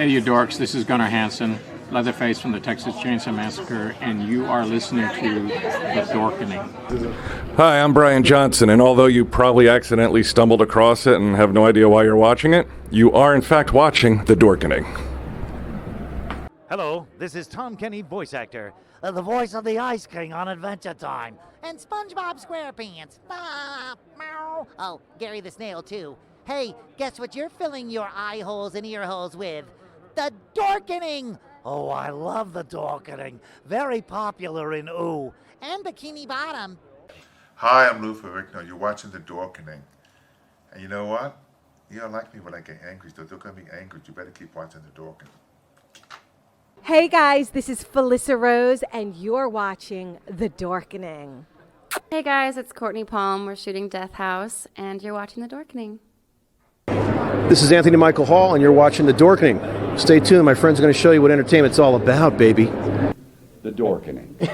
Hey, you dorks, this is Gunnar Hansen, Leatherface from the Texas Chainsaw Massacre, and you are listening to The Dorkening. Hi, I'm Brian Johnson, and although you probably accidentally stumbled across it and have no idea why you're watching it, you are in fact watching The Dorkening. Hello, this is Tom Kenny, voice actor, the voice of the Ice King on Adventure Time, and SpongeBob SquarePants. Ah, meow. Oh, Gary the Snail, too. Hey, guess what you're filling your eye holes and ear holes with? The Dorkening! Oh, I love the Dorkening. Very popular in Ooh and Bikini Bottom. Hi, I'm Lou Ferrigno. You're watching The Dorkening. And you know what? You don't like me when I get angry, so don't get me angry. You better keep watching The Dorkening. Hey guys, this is Felissa Rose, and you're watching The Dorkening. Hey guys, it's Courtney Palm. We're shooting Death House, and you're watching The Dorkening. This is Anthony Michael Hall, and you're watching The Dorkening. Stay tuned. My friend's going to show you what entertainment's all about, baby. The Dorkening.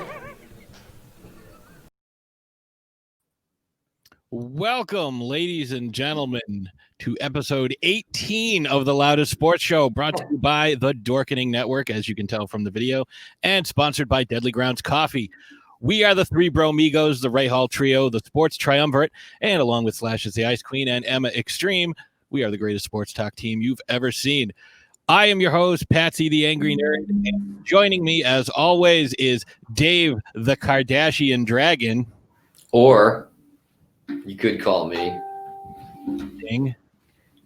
Welcome, ladies and gentlemen, to episode 18 of The Loudest Sports Show, brought to you by the Dorkening Network, as you can tell from the video, and sponsored by Deadly Grounds Coffee. We are the Three Bro Migos, the Ray Hall Trio, the Sports Triumvirate, and along with Slash as the Ice Queen and Emma Extreme, we are the greatest sports talk team you've ever seen. I am your host, Patsy the Angry Nerd, and joining me, as always, is Dave the Kardashian Dragon. Or you could call me Ding.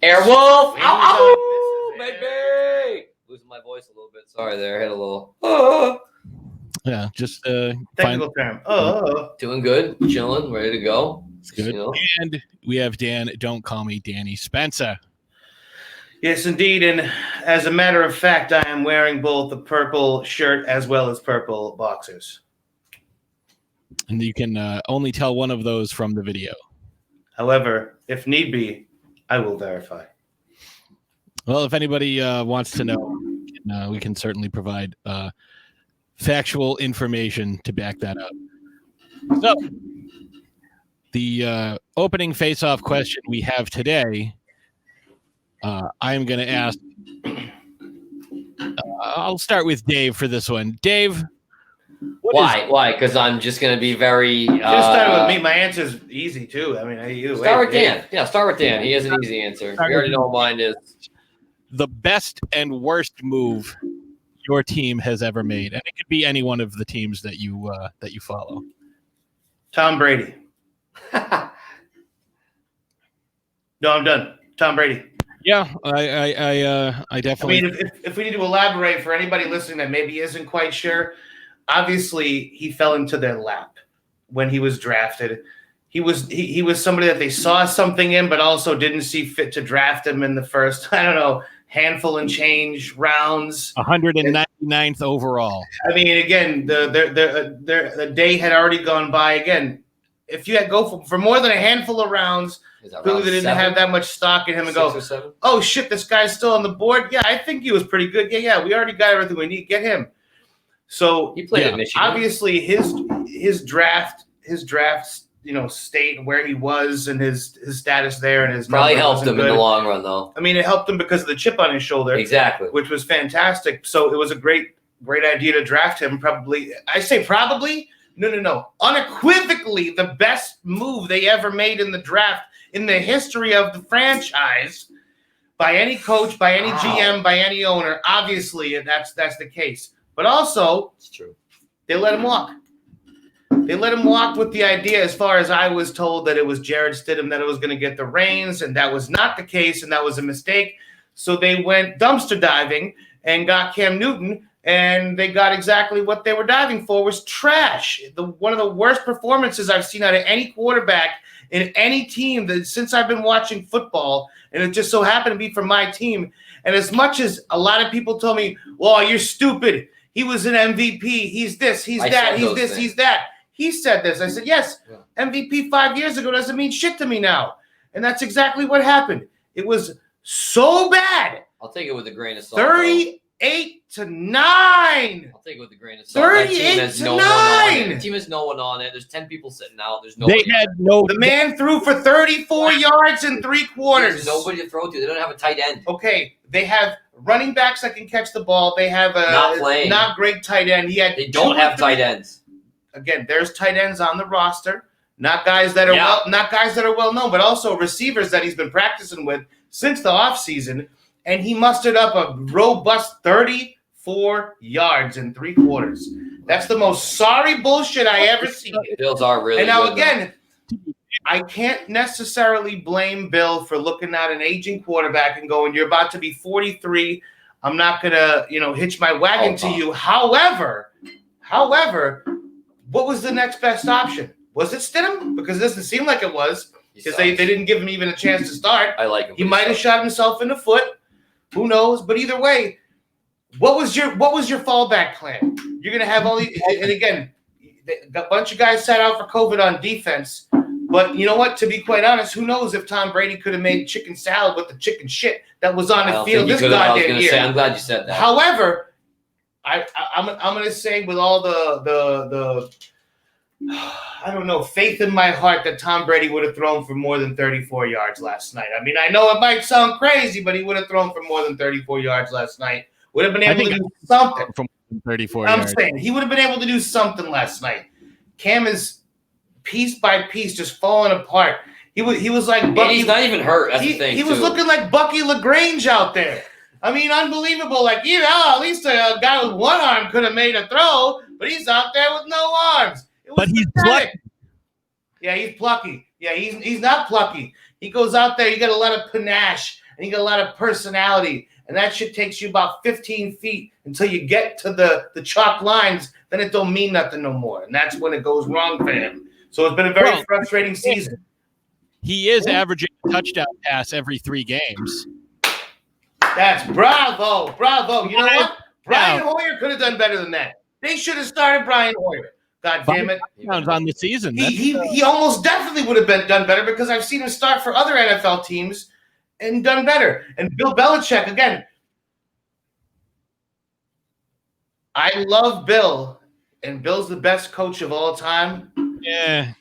Airwolf. Ow, ow, baby. Losing my voice a little bit. Sorry there. Had a little. Yeah, just technical term. Doing good. Chilling. Ready to go. It's good. You know. And we have Dan. Don't call me Danny Spencer. Yes, indeed. And as a matter of fact, I am wearing both the purple shirt as well as purple boxers. And you can only tell one of those from the video. However, if need be, I will verify. Well, if anybody wants to know, we can certainly provide factual information to back that up. So, the opening face-off question we have today, I'm going to ask. I'll start with Dave for this one. Dave. Why? Because I'm just going to be very. Just start with me. My answer's easy too. I mean, start with Dan. Yeah, start with Dan. He has an easy answer. We already know what mine is. The best and worst move your team has ever made, and it could be any one of the teams that you follow. Tom Brady. No, I'm done. Tom Brady. Yeah, I definitely. I mean, if we need to elaborate for anybody listening that maybe isn't quite sure. Obviously, he fell into their lap when he was drafted. He was somebody that they saw something in, but also didn't see fit to draft him in the first, handful and change rounds. 199th overall. I mean, again, the day had already gone by. Again, if you had go for more than a handful of rounds, clearly they didn't have that much stock in him and go, oh shit, this guy's still on the board. Yeah, I think he was pretty good. Yeah, we already got everything we need. Get him. So he played at Michigan. Obviously, his draft, state where he was and his status there and his probably helped him in the long run, though. I mean, it helped him because of the chip on his shoulder, exactly, which was fantastic. So it was a great idea to draft him. Probably, I say probably. No. Unequivocally, the best move they ever made in the draft in the history of the franchise by any coach, by any GM, by any owner. Obviously, that's the case. But also, it's true. They let him walk. They let him walk with the idea, as far as I was told, that it was Jared Stidham that was going to get the reins, and that was not the case, and that was a mistake. So they went dumpster diving and got Cam Newton, and they got exactly what they were diving for, was trash. One of the worst performances I've seen out of any quarterback in any team since I've been watching football, and it just so happened to be for my team. And as much as a lot of people told me, well, you're stupid. He was an MVP. He's this, he's that, he's this, he's that. He said this. I said, yes, MVP 5 years ago doesn't mean shit to me now. And that's exactly what happened. It was so bad. I'll take it with a grain of salt. 38-9. I'll take it with a grain of salt. 38-9. The team has no one on it. There's 10 people sitting out. There's nobody. The man threw for 34 yards in 3 quarters. There's nobody to throw to. They don't have a tight end. Okay, they have running backs that can catch the ball. They have a not great tight end. They don't have tight ends. Again, there's tight ends on the roster, not guys that are well known, but also receivers that he's been practicing with since the offseason. And he mustered up a robust 34 yards in 3 quarters. That's the most sorry bullshit I ever seen. Bills are really. And now good, again, I can't necessarily blame Bill for looking at an aging quarterback and going, "You're about to be 43. I'm not gonna, hitch my wagon to you." However, what was the next best option? Was it Stidham? Because it doesn't seem like it was, because they didn't give him even a chance to start. I like him. He might have shot himself in the foot. Who knows? But either way, what was your fallback plan? You're gonna have and again, a bunch of guys sat out for COVID on defense. But you know what? To be quite honest, who knows if Tom Brady could have made chicken salad with the chicken shit that was on the field this goddamn year. I'm glad you said that. However, I'm gonna say with all the I don't know, faith in my heart that Tom Brady would have thrown for more than 34 yards last night. I mean, I know it might sound crazy, but he would have thrown for more than 34 yards last night. Would have been able to do something. From 34 I'm yards. saying he would have been able to do something last night. Cam is piece by piece just falling apart. He was like Bucky. And he's not even hurt. That's the thing. He was looking like Bucky LaGrange out there. I mean, unbelievable. Like, at least a guy with one arm could have made a throw, but he's out there with no arms. But he's plucky. Yeah, he's plucky. Yeah, he's not plucky. He goes out there. You got a lot of panache and you got a lot of personality, and that shit takes you about 15 feet until you get to the chalk lines. Then it don't mean nothing no more, and that's when it goes wrong for him. So it's been a very frustrating season. He is averaging a touchdown pass every 3 games. That's bravo. You know what? Brian Hoyer could have done better than that. They should have started Brian Hoyer. God damn it. Touchdowns on the season. He almost definitely would have done better, because I've seen him start for other NFL teams and done better. And Bill Belichick, again, I love Bill, and Bill's the best coach of all time. Yeah.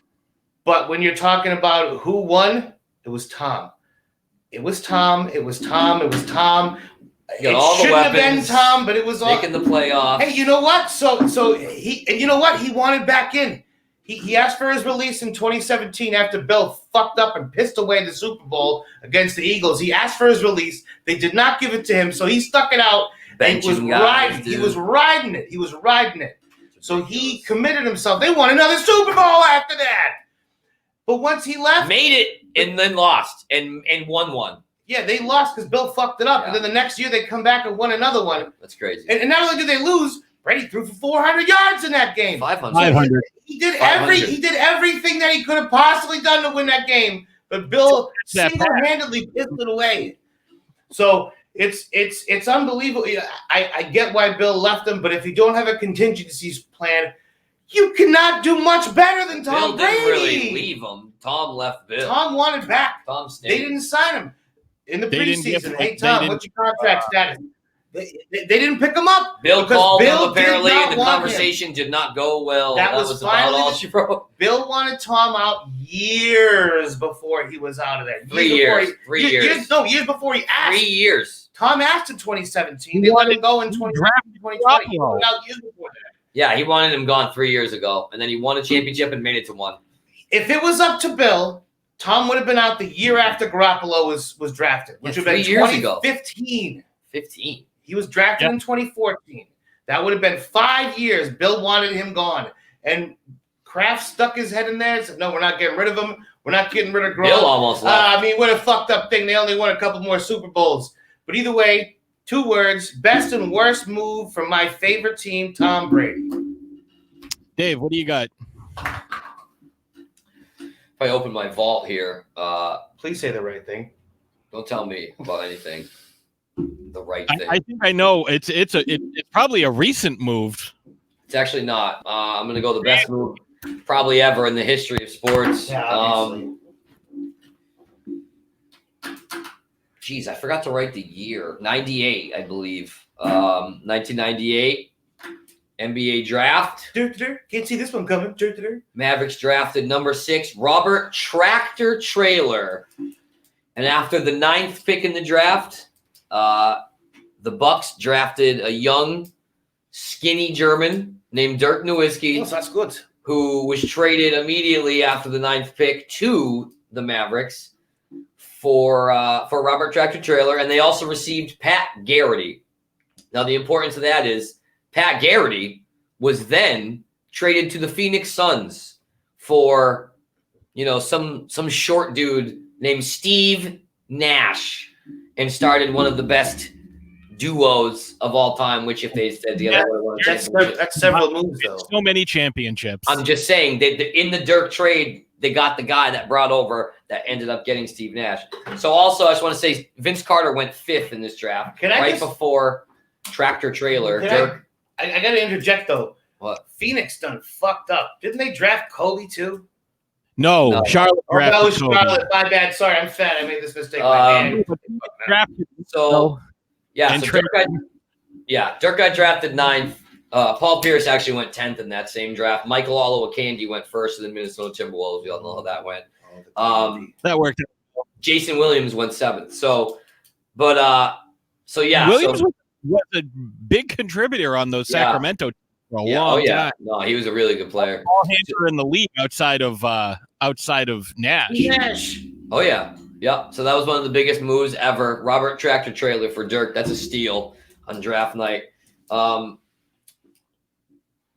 But when you're talking about who won, it was Tom. It was Tom. It shouldn't have been Tom, but it was all making the playoffs. Hey, you know what? So he wanted back in. He asked for his release in 2017 after Bill fucked up and pissed away the Super Bowl against the Eagles. He asked for his release. They did not give it to him, so he stuck it out and was riding. He was riding it. So he committed himself. They won another Super Bowl after that. But once he left, made it and then lost and won one. Yeah, they lost because Bill fucked it up. Yeah. And then the next year they come back and won another one. That's crazy. And not only did they lose, Brady threw for 400 yards in that game. 500. He did everything that he could have possibly done to win that game, but Bill single-handedly pissed it away. So it's unbelievable. I get why Bill left him, but if you don't have a contingencies plan, you cannot do much better than Tom Brady. Bill didn't really leave him. Tom left Bill. Tom wanted back. Tom stayed. They didn't sign him in the preseason. Hey, Tom, what's your contract status? They didn't pick him up. Bill called him apparently, and the conversation did not go well. That was about all she wrote. Bill wanted Tom out years before he was out of there. 3 years. Years before he asked. 3 years. Tom asked in 2017. They let him go in 2020. He went out years before that. Yeah, he wanted him gone 3 years ago, and then he won a championship and made it to one. If it was up to Bill, Tom would have been out the year after Garoppolo was drafted, which would have been 2015. 15. He was drafted in 2014. That would have been 5 years. Bill wanted him gone. And Kraft stuck his head in there and said, no, we're not getting rid of him. We're not getting rid of Gronk. Bill almost left. What a fucked up thing. They only won a couple more Super Bowls. But either way, 2 words, best and worst move from my favorite team, Tom Brady. Dave, what do you got? If I open my vault here, please say the right thing. Don't tell me about anything. The right thing. I think I know. It's probably a recent move. It's actually not. I'm going to go the best move probably ever in the history of sports. Yeah, Geez, I forgot to write the year. 98, I believe. 1998 NBA draft. Can't see this one coming. Mavericks drafted number 6, Robert Tractor Trailer. And after the 9th pick in the draft, the Bucks drafted a young, skinny German named Dirk Nowitzki. Oh, so that's good. Who was traded immediately after the 9th pick to the Mavericks for Robert Tractor Trailer, and they also received Pat Garrity. Now, the importance of that is Pat Garrity was then traded to the Phoenix Suns for, some short dude named Steve Nash, and started one of the best duos of all time, which if they said the other one, that's several moves, though. So many championships. I'm just saying, in the Dirk trade, they got the guy that brought over that ended up getting Steve Nash. So also, I just want to say Vince Carter went 5th in this draft, before Tractor Trailer. Dirk. I got to interject, though. What? Phoenix done fucked up. Didn't they draft Kobe, too? No. Charlotte drafted that was Kobe. Charlotte. My bad. Sorry, I'm fat. I made this mistake. Dirk got drafted 9th. Paul Pierce actually went 10th in that same draft. Michael Olowokandi went 1st in the Minnesota Timberwolves. We all know how that went. That worked out. Jason Williams went 7th. Williams was a big contributor on those Sacramento teams for a long time. No, he was a really good player. All handler in the league outside of Nash. Oh yeah. Yeah. So that was one of the biggest moves ever. Robert Tractor Trailer for Dirk. That's a steal on draft night.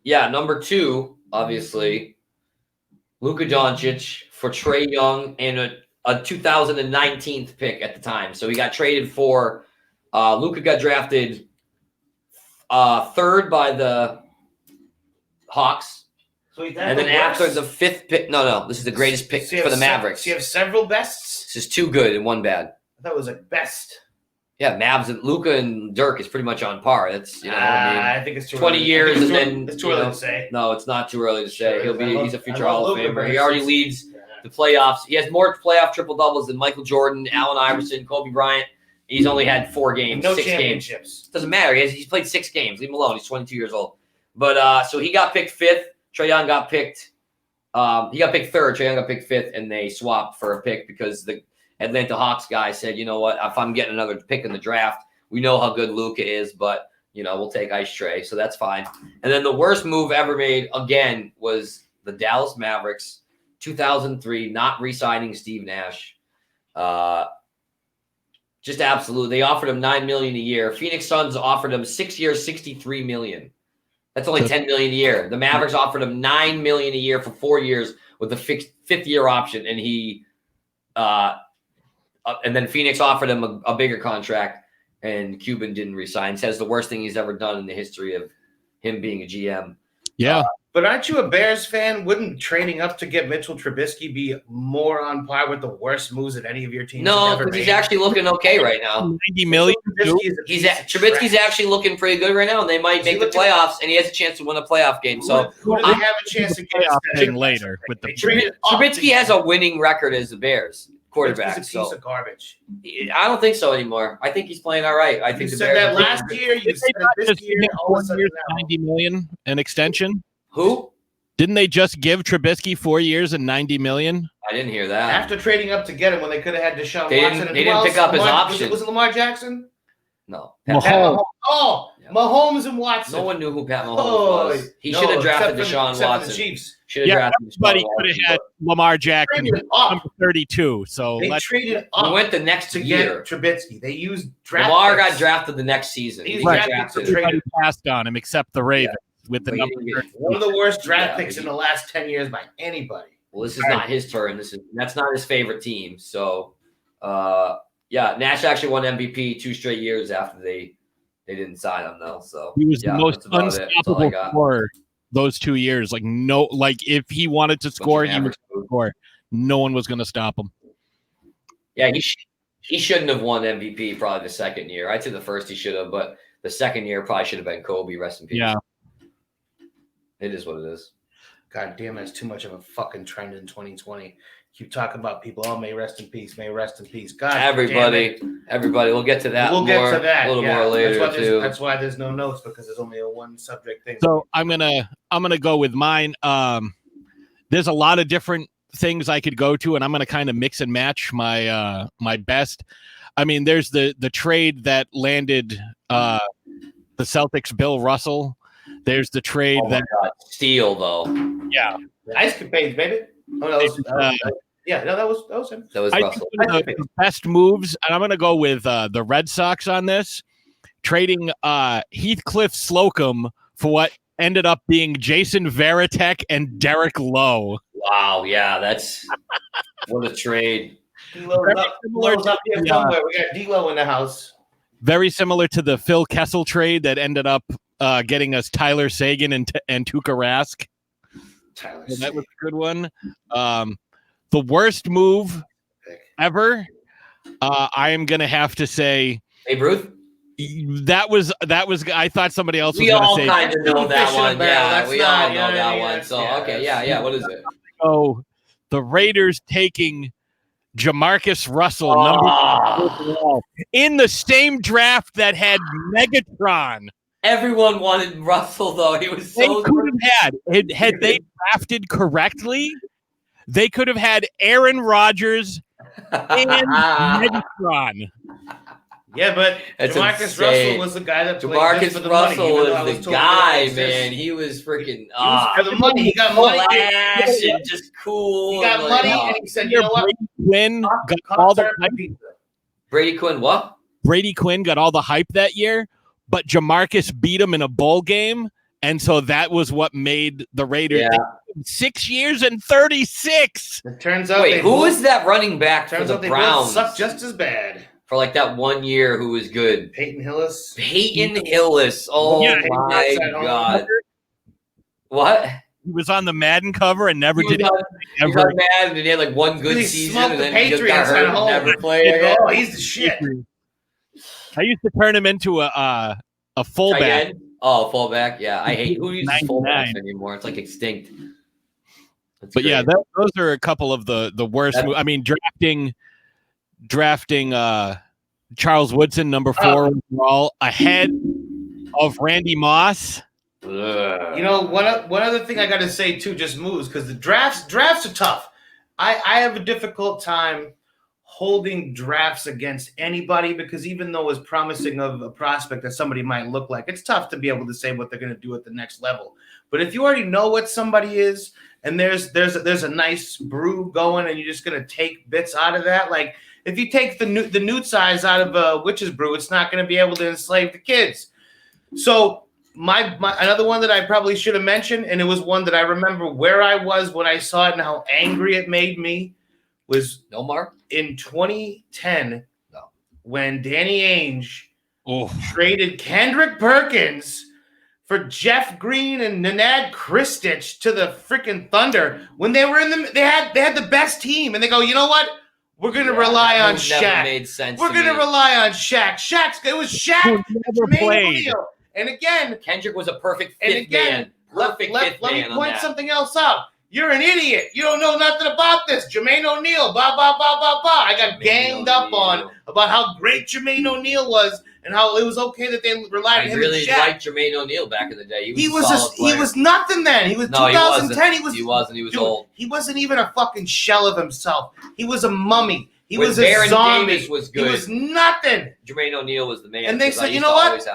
Number 2, obviously, Luka Doncic for Trae Young and a 2019 pick at the time. So he got traded for Luka got drafted 3rd by the Hawks. And then after the 5th pick, no, this is the greatest pick for the Mavericks. So you have several bests? This is 2 good and 1 bad. That was a best. Yeah, Mavs and Luka and Dirk is pretty much on par. That's I think it's too 20 early. years It's and then it's too early to say. No, it's not too early to say. Sure, He's a future I love Hall of Luka, Famer. but He already it's- leads the playoffs. He has more playoff triple doubles than Michael Jordan, Allen Iverson, Kobe Bryant. He's only had 4 games, No 6 games. championships. Doesn't matter. He's played 6 games. Leave him alone. He's 22 years old. But so he got picked 5th. Trae Young got picked. He got picked 3rd. Trae Young got picked 5th, and they swapped for a pick because the Atlanta Hawks guy said, you know what? If I'm getting another pick in the draft, we know how good Luka is, but we'll take Ice Trae, so that's fine. And then the worst move ever made again was the Dallas Mavericks, 2003, not re-signing Steve Nash. Just absolute. They offered him $9 million a year. Phoenix Suns offered him 6 years, $63 million. That's only $10 million a year. The Mavericks offered him $9 million a year for 4 years with a fixed 5th-year option, and and then Phoenix offered him a bigger contract. And Cuban didn't resign. Says the worst thing he's ever done in the history of him being a GM. Yeah. But aren't you a Bears fan? Wouldn't trading up to get Mitchell Trubisky be more on par with the worst moves that any of your teams have No, ever because made? he's actually looking okay right now. $90 million. Trubisky's actually looking pretty good right now, and they might make the playoffs, and he has a chance to win a playoff game. So who do they have a chance to get playoff later with the Trubisky has a winning record as the Bears quarterback. He's a piece of garbage. I don't think so anymore. I think he's playing all right. I think You the said Bears that last year. You said that this year. All of a sudden now. $90 million an extension. Who? Didn't they just give Trubisky 4 years and $90 million? I didn't hear that. After trading up to get him when they could have had Deshaun They Watson. didn't- and they who didn't else? pick up his Lamar- option. Was it Lamar Jackson? No. Mahomes. Oh, Yeah. Mahomes and Watson. No one knew who Pat Mahomes Oh, was. He no, should have drafted except for- Deshaun except for Watson. the Chiefs. Should have Yeah, drafted everybody Deshaun could have Watson, had Lamar Jackson Traded up. number 32. So They let's traded but up we went the next to year. get Trubisky. They used draft Lamar picks. got drafted the next season. He's He got drafted drafted. to trade- everybody passed on him except the Ravens with the But he number didn't get- 30. One of the worst draft Yeah, picks he- in the last 10 years by anybody. Well, this is not his turn. That's not his favorite team. So, Nash actually won MVP 2 straight years after they didn't sign him though. So He was the most that's about it. That's all I unstoppable got. scorer those 2 years. If he wanted to score, he would average food. score. No one was going to stop him. Yeah, he shouldn't have won MVP probably the second year. I'd say the first he should have, but the second year probably should have been Kobe. Rest in peace. Yeah. It is what it is. God damn, that's too much of a fucking trend in 2020. Keep talking about people. Oh, may rest in peace. May rest in peace. God, Everybody. We'll get to that. We'll get to that. a little yeah. more later That's why too. there's no notes, because there's only a one subject thing. So I'm gonna go with mine. There's a lot of different things I could go to, and I'm gonna kind of mix and match my my best. I mean, there's the trade that landed the Celtics Bill Russell. There's the trade that Steele though. Yeah, Ice Capades, baby. Oh, that was that was him. That was I Russell. think one of the best moves, and I'm going to go with the Red Sox on this, trading Heathcliff Slocum for what ended up being Jason Varitek and Derek Lowe. Wow, yeah, that's what a trade. D-Lo's up here somewhere. We got D-Lo in the house. Very similar to the Phil Kessel trade that ended up getting us Tyler Sagan and Tuukka Rask. So that was a good one. The worst move ever, I am going to have to say, Babe Ruth. That was. I thought somebody else was We going to all say. kind of know that one. Yeah, we all know that one. one. So okay, yeah. What is it? Oh, the Raiders taking Jamarcus Russell number in the same draft that had Megatron. Everyone wanted Russell though. He was so. They could have had they drafted correctly. They could have had Aaron Rodgers and Megatron. Yeah, but That's Jamarcus insane. Russell was the guy that played Jamarcus just for the Russell money, even though I was the told guy, you that man. He was freaking for the money. He got money. flash and just cool. He got and money, like, and he said, "You know what? Brady Quinn got all the hype. Brady Quinn, what? Brady Quinn got all the hype that year, but Jamarcus beat him in a bowl game, and so that was what made the Raiders 6 years and 36. It turns out. Wait, who was that running back for the Browns? Suck just as bad. For like that 1 year, who was good? Peyton Hillis. Oh my God! What? He was on the Madden cover and never did He was on Madden, and he had like one good season, and then he just got hurt and never played again. Oh, he's the shit. I used to turn him into a fullback. Oh, fullback. Yeah, I hate who uses 99. fullbacks anymore. It's like extinct. But yeah, those are a couple of the worst. I mean, drafting Charles Woodson number 4 overall ahead of Randy Moss. You know, one other thing I got to say too, just moves, because the drafts are tough. I have a difficult time holding drafts against anybody, because even though it's promising of a prospect that somebody might look like, it's tough to be able to say what they're going to do at the next level. But if you already know what somebody is, and there's a nice brew going, and you're just going to take bits out of that, like if you take the newt size out of a witch's brew, it's not going to be able to enslave the kids. So my another one that I probably should have mentioned, and it was one that I remember where I was when I saw it and how angry it made me, was in 2010 when Danny Ainge traded Kendrick Perkins for Jeff Green and Nenad Kristich to the freaking Thunder when they were they had the best team, and they go, you know what? We're going to rely on Shaq. Never made sense. We're going to rely on Shaq. It was Shaq. Jermaine O'Neal. And again, Kendrick was a perfect fifth man. Let me point something else out. You're an idiot. You don't know nothing about this. Jermaine O'Neal, blah, blah, blah, blah, blah. I got ganged up on about how great Jermaine O'Neal was and how it was okay that they relied on him. I really liked Jermaine O'Neal back in the day. He was nothing then. He was 2010. He wasn't. He was old. He wasn't even a fucking shell of himself. He was a mummy. He was Baron a zombie. Davis was good. He was nothing. Jermaine O'Neal was the man. And they said, you know what?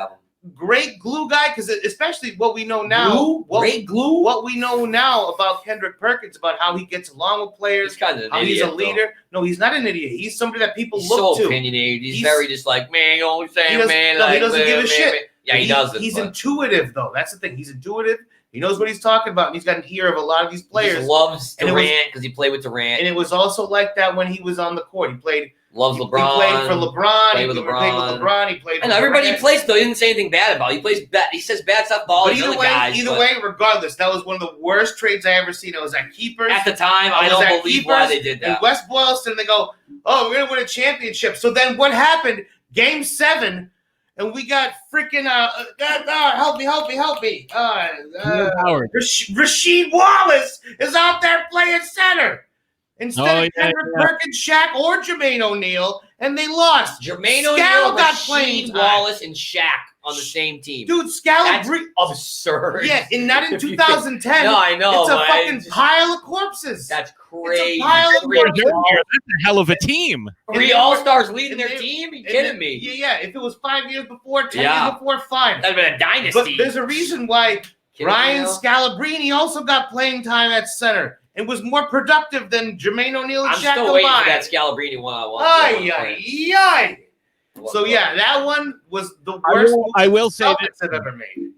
Great glue guy, because especially what we know now. Great glue. What we know now about Kendrick Perkins, about how he gets along with players, he's a leader. No, he's not an idiot. He's somebody that people look to. So opinionated. He's very just like, man, you know what I'm saying, man. No, he doesn't give a shit. Yeah, he doesn't. He's intuitive, though. That's the thing. He's intuitive. He knows what he's talking about, and he's gotten ear of a lot of these players. He just loves Durant because he played with Durant. And it was also like that when he was on the court. He played. Loves LeBron. He played for LeBron. Played with LeBron. He played. And everybody he plays though. He didn't say anything bad about it. He plays bad. He says bad stuff about all these other guys. Either way, regardless, that was one of the worst trades I ever seen. It was at Keepers. At the time, I don't believe why they did that. In West Boylston, they go, "Oh, we're gonna win a championship." So then, what happened? Game 7, and we got freaking help me. Rasheed Wallace is out there playing center. Instead of Kendrick Perkins, Shaq, or Jermaine O'Neal, and they lost. Jermaine O'Neal, Rasheed Wallace, and Shaq on the same team. Dude, Scalabrine. Absurd. Yeah, not in 2010. No, I know. It's a fucking pile of corpses. That's crazy. It's a pile of corpses. That's a hell of a team. 3 All-Stars leading their team? Are you kidding me? Yeah. If it was 5 years before, 10 years before, fine. That'd been a dynasty. But there's a reason why Ryan Scalabrine also got playing time at center and was more productive than Jermaine O'Neal and I'm Shaq still waiting for combined. that Scalabrine one-on-one. Ay. So yeah, that one was the worst. I will say Celtics have ever made.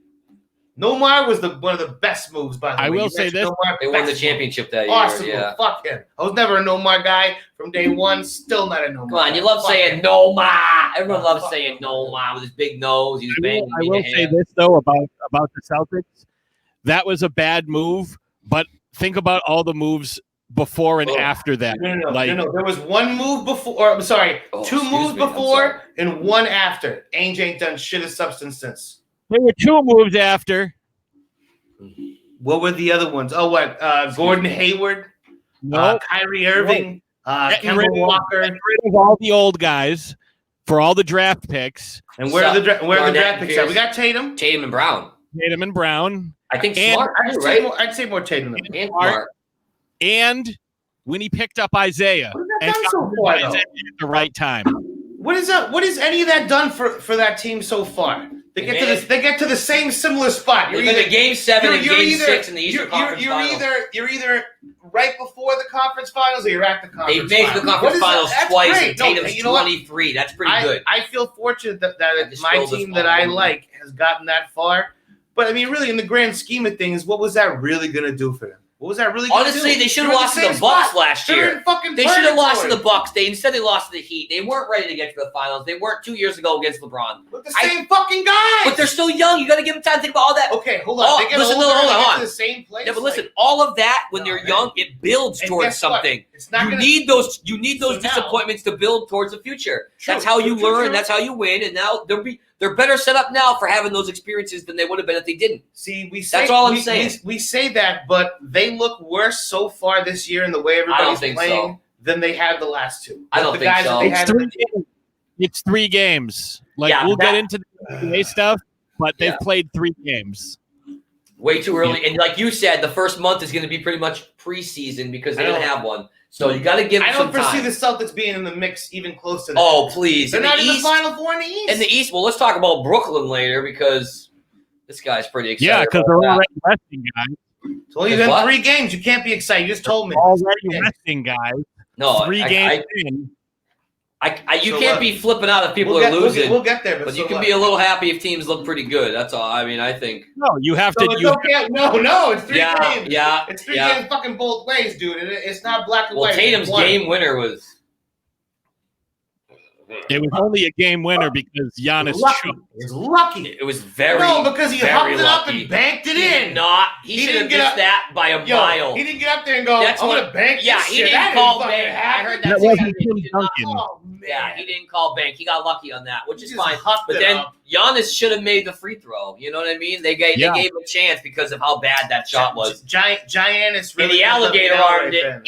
Nomar was one of the best moves, by the way. I will say this: they won the championship that year. Awesome. Yeah. Fuck him. I was never a Nomar guy from day one. Still not a Nomar. Come on, you love saying Nomar. Everyone loves saying Nomar with his big nose. He's banging. I will say this though about the Celtics. That was a bad move, but think about all the moves before and after that. No. There was one move before, or I'm sorry, 2 moves before and 1 after. Ainge ain't done shit of substance since. There were 2 moves after. What were the other ones? Oh, what? Gordon Hayward, Kyrie Irving, Kemba Walker. Getting rid of all the old guys for all the draft picks. And where are the draft picks at? We got Tatum and Brown. I think Smart, right? I'd say more Tatum than Smart. And when he picked up Isaiah and done so far, Isaiah at the right time. What is any of that done for that team so far? They get to the same similar spot. You're either Game 7 and Game 6 in the Eastern Conference Finals. You're either right before the conference finals or you're at the conference. They've made the conference finals twice. And Tatum's 23. That's pretty good. I feel fortunate that my team that I like has gotten that far. But I mean, really, in the grand scheme of things, what was that really going to do for them? What was that really going to do? Honestly, they should have lost to the Bucks last year. They should have lost to the Bucks. Instead they lost to the Heat. They weren't ready to get to the finals. They weren't 2 years ago against LeBron. With the same fucking guys. But they're still young. You got to give them time to think about all that. Okay, hold on. They get older, they get to the same place. Yeah, but listen, all of that when they're young, it builds towards something. You need those disappointments to build towards the future. That's how you learn. That's how you win. And now they're better set up now for having those experiences than they would have been if they didn't. See, that's all I'm saying. We say that, but they look worse so far this year in the way everybody's playing than they had the last 2. I don't think so. It's 3 games. We'll get into the NBA stuff, but they've played 3 games. Way too early. And like you said, the first month is going to be pretty much preseason because they didn't have one. So you got to give them some time. I don't foresee the Celtics being in the mix even close to that. Oh, please. They're not in the Final Four in the East. In the East, well, let's talk about Brooklyn later because this guy's pretty excited. Yeah, because they're already resting guys. It's only been 3 games. You can't be excited. You just told me. Already resting guys. No, 3 games in. You can't be flipping out if people are losing. We'll get there. But you can be a little happy if teams look pretty good. That's all. I mean, I think. No, you have to. No, it's 3 games. Yeah, it's 3 games fucking both ways, dude. It's not black and white. Well, Tatum's game winner was. It was only a game winner because Giannis choked. It was lucky. It was very because he hucked it up and banked it in. He should have missed that by a mile. He didn't get up there and go, I'm going to bank this he shit. didn't call bank. I heard that. He didn't call bank. He got lucky on that, which is fine. But then Giannis should have made the free throw. You know what I mean? They gave him a chance because of how bad that shot was. Giannis really and the alligator armed it.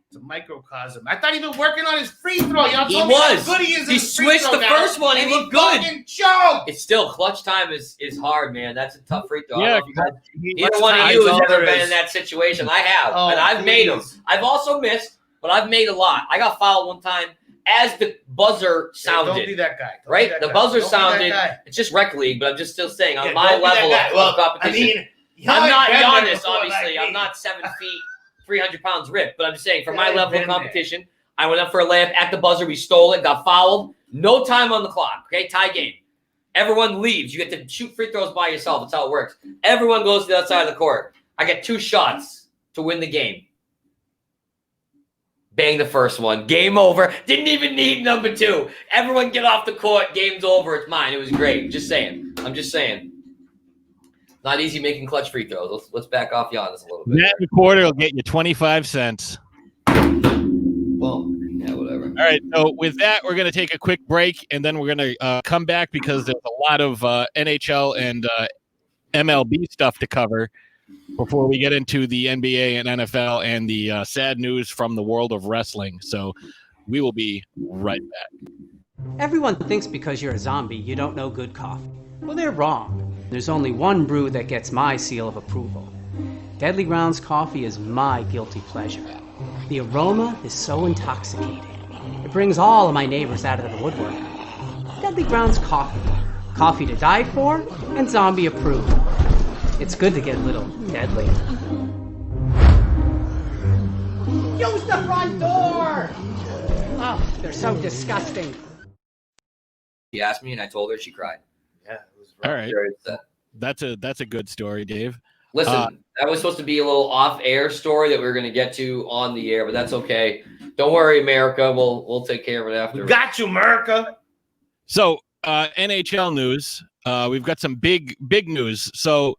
It's a microcosm. I thought he'd been working on his free throw. Y'all He told me how was. good he is. He switched the first one. He looked good. It's still clutch time is hard, man. That's a tough free throw. Yeah, either one of you has ever been in that situation. I have, and I've made them. I've also missed, but I've made a lot. I got fouled one time as the buzzer sounded. Don't be that guy. The buzzer sounded. It's just rec league, but I'm just still saying on my level of competition. I'm not Giannis, obviously. I'm not 7 feet. 300 pounds ripped, but I'm just saying, for my level of competition, I went up for a layup at the buzzer. We stole it, got fouled. No time on the clock. Okay, tie game. Everyone leaves. You get to shoot free throws by yourself. That's how it works. Everyone goes to the outside of the court. I get 2 shots to win the game. Bang the first one. Game over. Didn't even need number 2. Everyone get off the court. Game's over. It's mine. It was great. Just saying. I'm just saying. Not easy making clutch free throws. Let's back off Giannis a little bit. That quarter will get you 25 cents. Boom. Yeah, whatever. All right. So with that, we're going to take a quick break, and then we're going to come back because there's a lot of NHL and MLB stuff to cover before we get into the NBA and NFL and the sad news from the world of wrestling. So we will be right back. Everyone thinks because you're a zombie, you don't know good coffee. Well, they're wrong. There's only one brew that gets my seal of approval. Deadly Grounds coffee is my guilty pleasure. The aroma is so intoxicating. It brings all of my neighbors out of the woodwork. Deadly Grounds coffee. Coffee to die for and zombie approved. It's good to get a little deadly. Use the front door! Oh, they're so disgusting. She asked me, and I told her. She cried. Yeah, it was All right. That's a good story, Dave. Listen, that was supposed to be a little off-air story that we were going to get to on the air, but that's okay. Don't worry, America. We'll take care of it after. We got you, America. So NHL news. We've got some big news. So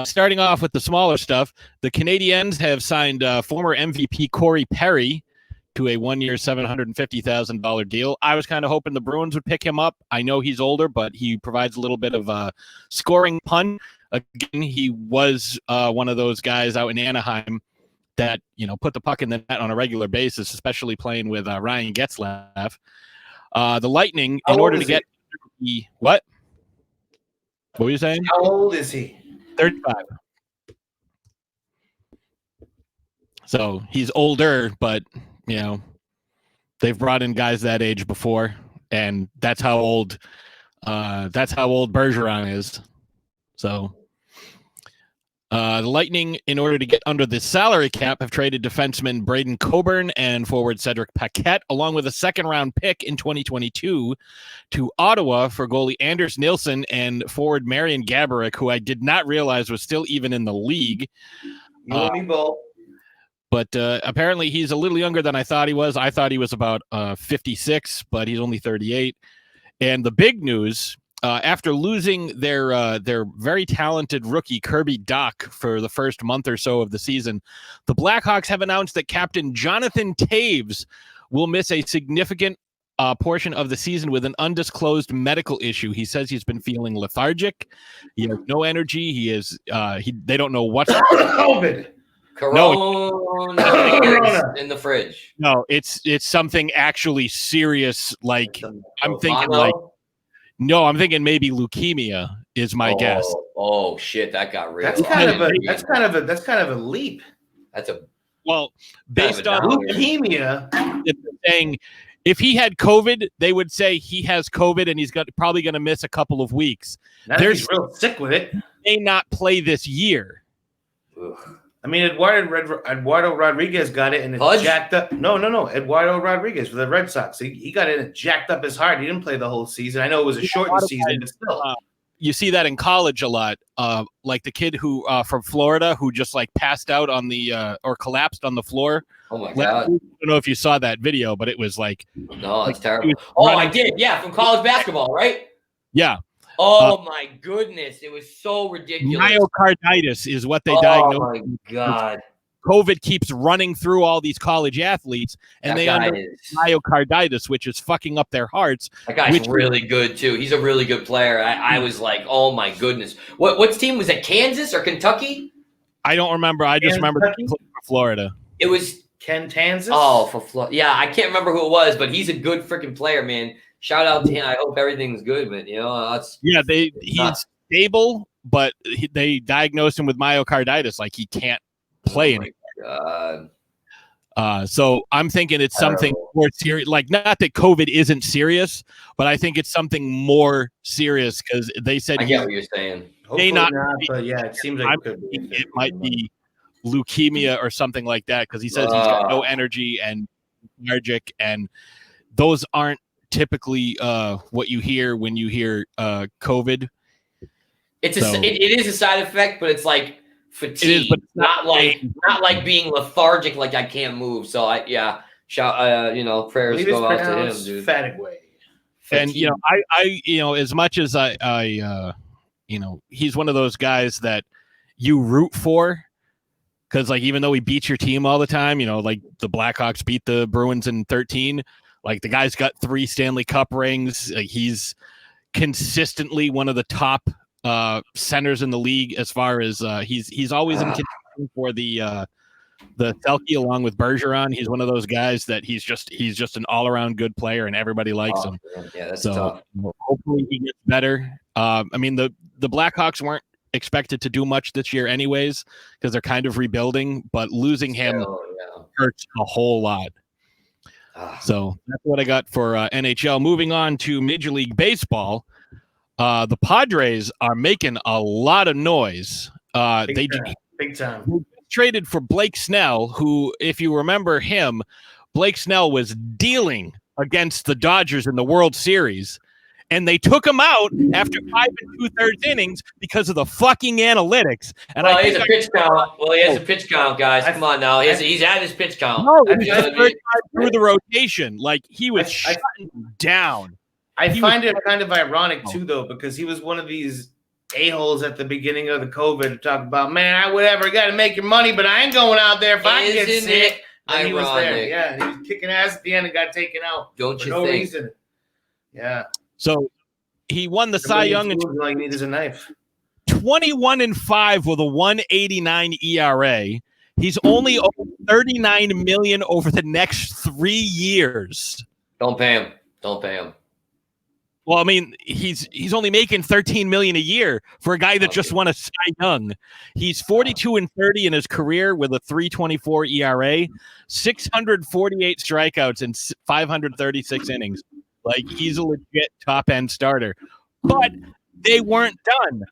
starting off with the smaller stuff, the Canadiens have signed former MVP Corey Perry to a 1-year, $750,000 deal. I was kind of hoping the Bruins would pick him up. I know he's older, but he provides a little bit of a scoring pun. Again, he was one of those guys out in Anaheim that, put the puck in the net on a regular basis, especially playing with Ryan Getzlaf. The Lightning, in order to get the what? What were you saying? How old is he? 35. So he's older, but they've brought in guys that age before, and that's how old Bergeron is. So the Lightning, in order to get under the salary cap, have traded defenseman Braden Coburn and forward Cedric Paquette, along with a second-round pick in 2022, to Ottawa for goalie Anders Nilsson and forward Marian Gaborik, who I did not realize was still even in the league. You and me both. But apparently he's a little younger than I thought he was. I thought he was about 56, but he's only 38. And the big news, after losing their very talented rookie Kirby Dach for the first month or so of the season, the Blackhawks have announced that Captain Jonathan Toews will miss a significant portion of the season with an undisclosed medical issue. He says he's been feeling lethargic. He has no energy. They don't know what's COVID. Corona in the fridge. No, it's something actually serious. Like I'm thinking I'm thinking maybe leukemia is my guess. Oh shit, that got real. That's kind of a leap. Based on leukemia. It's saying if he had COVID, they would say he has COVID and he's probably going to miss a couple of weeks. He's real sick with it. May not play this year. Ugh. I mean, Eduardo Rodriguez got it and it jacked up. No. Eduardo Rodriguez for the Red Sox. He got it and it jacked up his heart. He didn't play the whole season. I know it was a shortened season, but still. You see that in college a lot. Like the kid who from Florida who just like passed out on the or collapsed on the floor. Oh my God. I don't know if you saw that video, but it was like. No, it's terrible. I did. Yeah, from college basketball, right? Yeah. Oh my goodness, it was so ridiculous. Myocarditis is what they diagnosed. Oh my God. COVID keeps running through all these college athletes, and they have myocarditis, which is fucking up their hearts. That guy's really good too. He's a really good player. I was like, oh my goodness. What team was it? Kansas or Kentucky? I don't remember. I just remember for Florida. It was Kansas. Oh, for Florida. Yeah, I can't remember who it was, but he's a good freaking player, man. Shout out to him. I hope everything's good, but he's stable, but they diagnosed him with myocarditis, like he can't play anymore. So I'm thinking it's something more serious. Like, not that COVID isn't serious, but I think it's something more serious because they said I get what you're saying. May not, but yeah, it seems like it might be leukemia or something like that because he says he's got no energy and lethargic, and those aren't typically what you hear when you hear COVID. It is a side effect, but it's like fatigue. It is, but it's not like being lethargic, like I can't move. So prayers go out to him, dude. Fatigway. And I as much as I he's one of those guys that you root for because like even though he beats your team all the time, like the Blackhawks beat the Bruins in 2013. Like the guy's got 3 Stanley Cup rings. Like, he's consistently one of the top centers in the league as far as he's always in contention for the the Selke along with Bergeron. He's one of those guys that he's just an all around good player, and everybody likes him. Yeah, that's So tough. hopefully he gets better. I mean, the Blackhawks weren't expected to do much this year, anyways, because they're kind of rebuilding. But losing him hurts a whole lot. So that's what I got for NHL. Moving on to Major League Baseball, the Padres are making a lot of noise. Big time. They traded for Blake Snell, who, if you remember him, Blake Snell was dealing against the Dodgers in the World Series, and they took him out after 5 2/3 innings because of the fucking analytics. And he has a pitch count. Well, he has a pitch count, guys. Come on now. He's at his pitch count. No, it was the first time through the rotation. Like, he was shutting down. I find it kind of ironic, too, though, because he was one of these a-holes at the beginning of the COVID to talk about, man, whatever, got to make your money, but I ain't going out there if I get sick. And he was there. Yeah, he was kicking ass at the end and got taken out. Don't for you no think? reason. Yeah. So he won the Cy Young. All you need is a knife. 21-5 with a 1.89 ERA. He's only owed $39 million over the next 3 years. Don't pay him. Don't pay him. Well, I mean, he's only making $13 million a year for a guy that just won a Cy Young. He's 42-30 in his career with a 3.24 ERA, 648 strikeouts in 536 innings. Like, he's a legit top end starter. But they weren't done.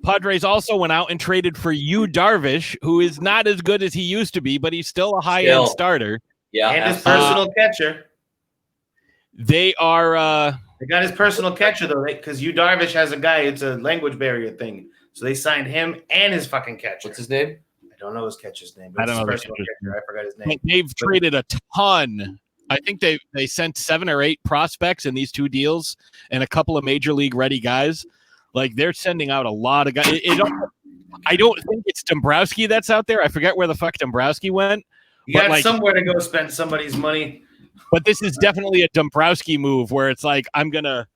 Padres also went out and traded for Yu Darvish, who is not as good as he used to be, but he's still a high end starter. Yeah, and his personal catcher. They are. They got his personal catcher, though, because Yu Darvish has a guy. It's a language barrier thing. So they signed him and his fucking catcher. What's his name? I don't know his catcher's name. But I don't know. Personal catcher. I forgot his name. They've traded a ton. I think they sent 7 or 8 prospects in these 2 deals and a couple of major league ready guys. Like, they're sending out a lot of guys. I don't think it's Dombrowski that's out there. I forget where the fuck Dombrowski went. You got somewhere to go spend somebody's money. But this is definitely a Dombrowski move where it's like, I'm gonna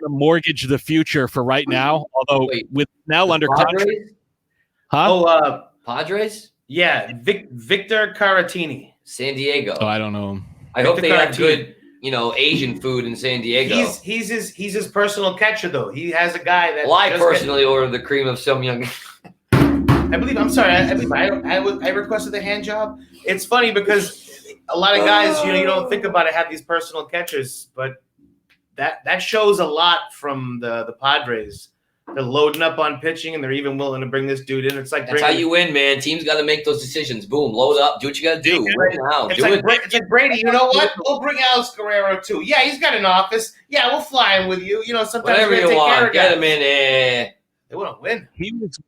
mortgage the future for right now. Although with Snell under contract, Padres? Yeah, Victor Caratini, San Diego. Oh, I don't know. I hope they have good, Asian food in San Diego. He's his personal catcher, though. He has a guy that. Well, I personally ordered the cream of some young. I believe I requested the hand job. It's funny because a lot of guys, you don't think about it, have these personal catchers, but that shows a lot from the Padres. They're loading up on pitching, and they're even willing to bring this dude in. It's like that's how you win, man. Teams got to make those decisions. Boom, load up, do what you got to do right now. It's like Brady. You know what? We'll bring Alex Guerrero too. Yeah, he's got an office. Yeah, we'll fly him with you. Sometimes whatever you want, get him in. They want to win. He was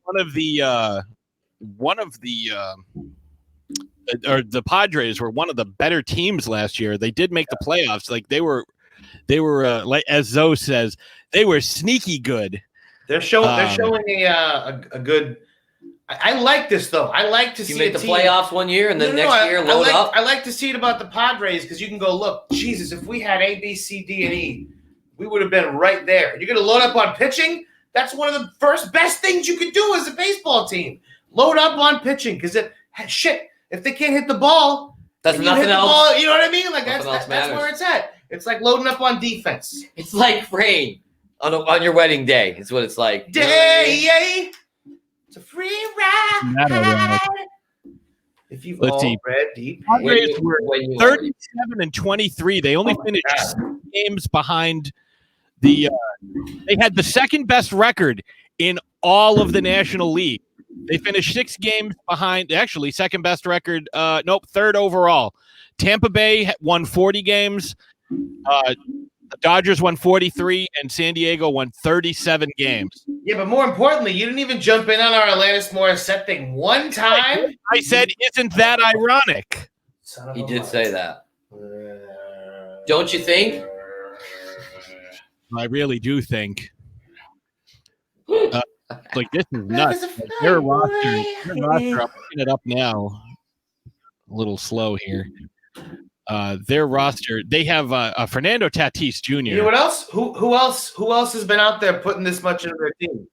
the Padres were one of the better teams last year. They did make the playoffs. Like they were like, as Zoe says, they were sneaky good. They're showing a good. I like this though. I like to see make the playoffs one year and then next year load up. I like to see it about the Padres because you can go look. Jesus, if we had A, B, C, D, and E, we would have been right there. You're going to load up on pitching. That's one of the first best things you could do as a baseball team. Load up on pitching because if they can't hit the ball, that's nothing else. Ball, you know what I mean? Like that's where it's at. It's like loading up on defense. It's like rain on your wedding day. It's what it's like. It's a free ride. If you've all read deep, Padres were 37-23. They only finished 6 games behind they had the second best record in all of the National League. They finished 6 games behind, actually, second best record. Third overall. Tampa Bay won 40 games. The Dodgers won 43, and San Diego won 37 games. Yeah, but more importantly, you didn't even jump in on our Alanis Morissette thing one time. I said, isn't that ironic? He did say that. Don't you think? I really do think. Like, this is nuts. Their roster, I'm looking it up now. A little slow here. Their roster, they have Fernando Tatis Jr. You know what else? Who else has been out there putting this much into their team?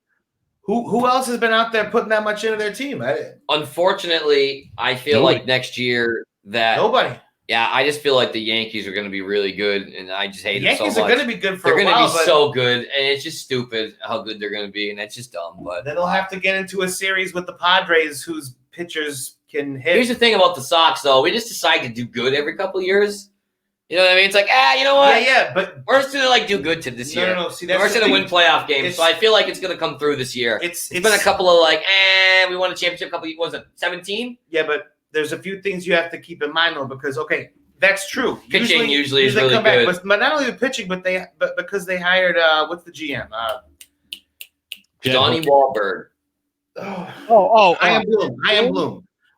Who else has been out there putting that much into their team? Unfortunately, I feel like next year that nobody. Yeah, I just feel like the Yankees are going to be really good, and I just hate The them so much. Yankees are going to be good for they're a while. They're going to be so good, and it's just stupid how good they're going to be, and that's just dumb. But then they'll have to get into a series with the Padres, whose pitchers can hit. Here's the thing about the Sox, though. We just decide to do good every couple of years. You know what I mean? It's like, you know what? Yeah, but we're just gonna do good to this year. No. See, we're just gonna win playoff games, so I feel like it's gonna come through this year. It's been a couple of we won a championship. What was it, 17? Yeah, but there's a few things you have to keep in mind though, because that's true. Pitching usually is really come good, back, but not only the pitching, but because they hired what's the GM? Donnie Wahlberg.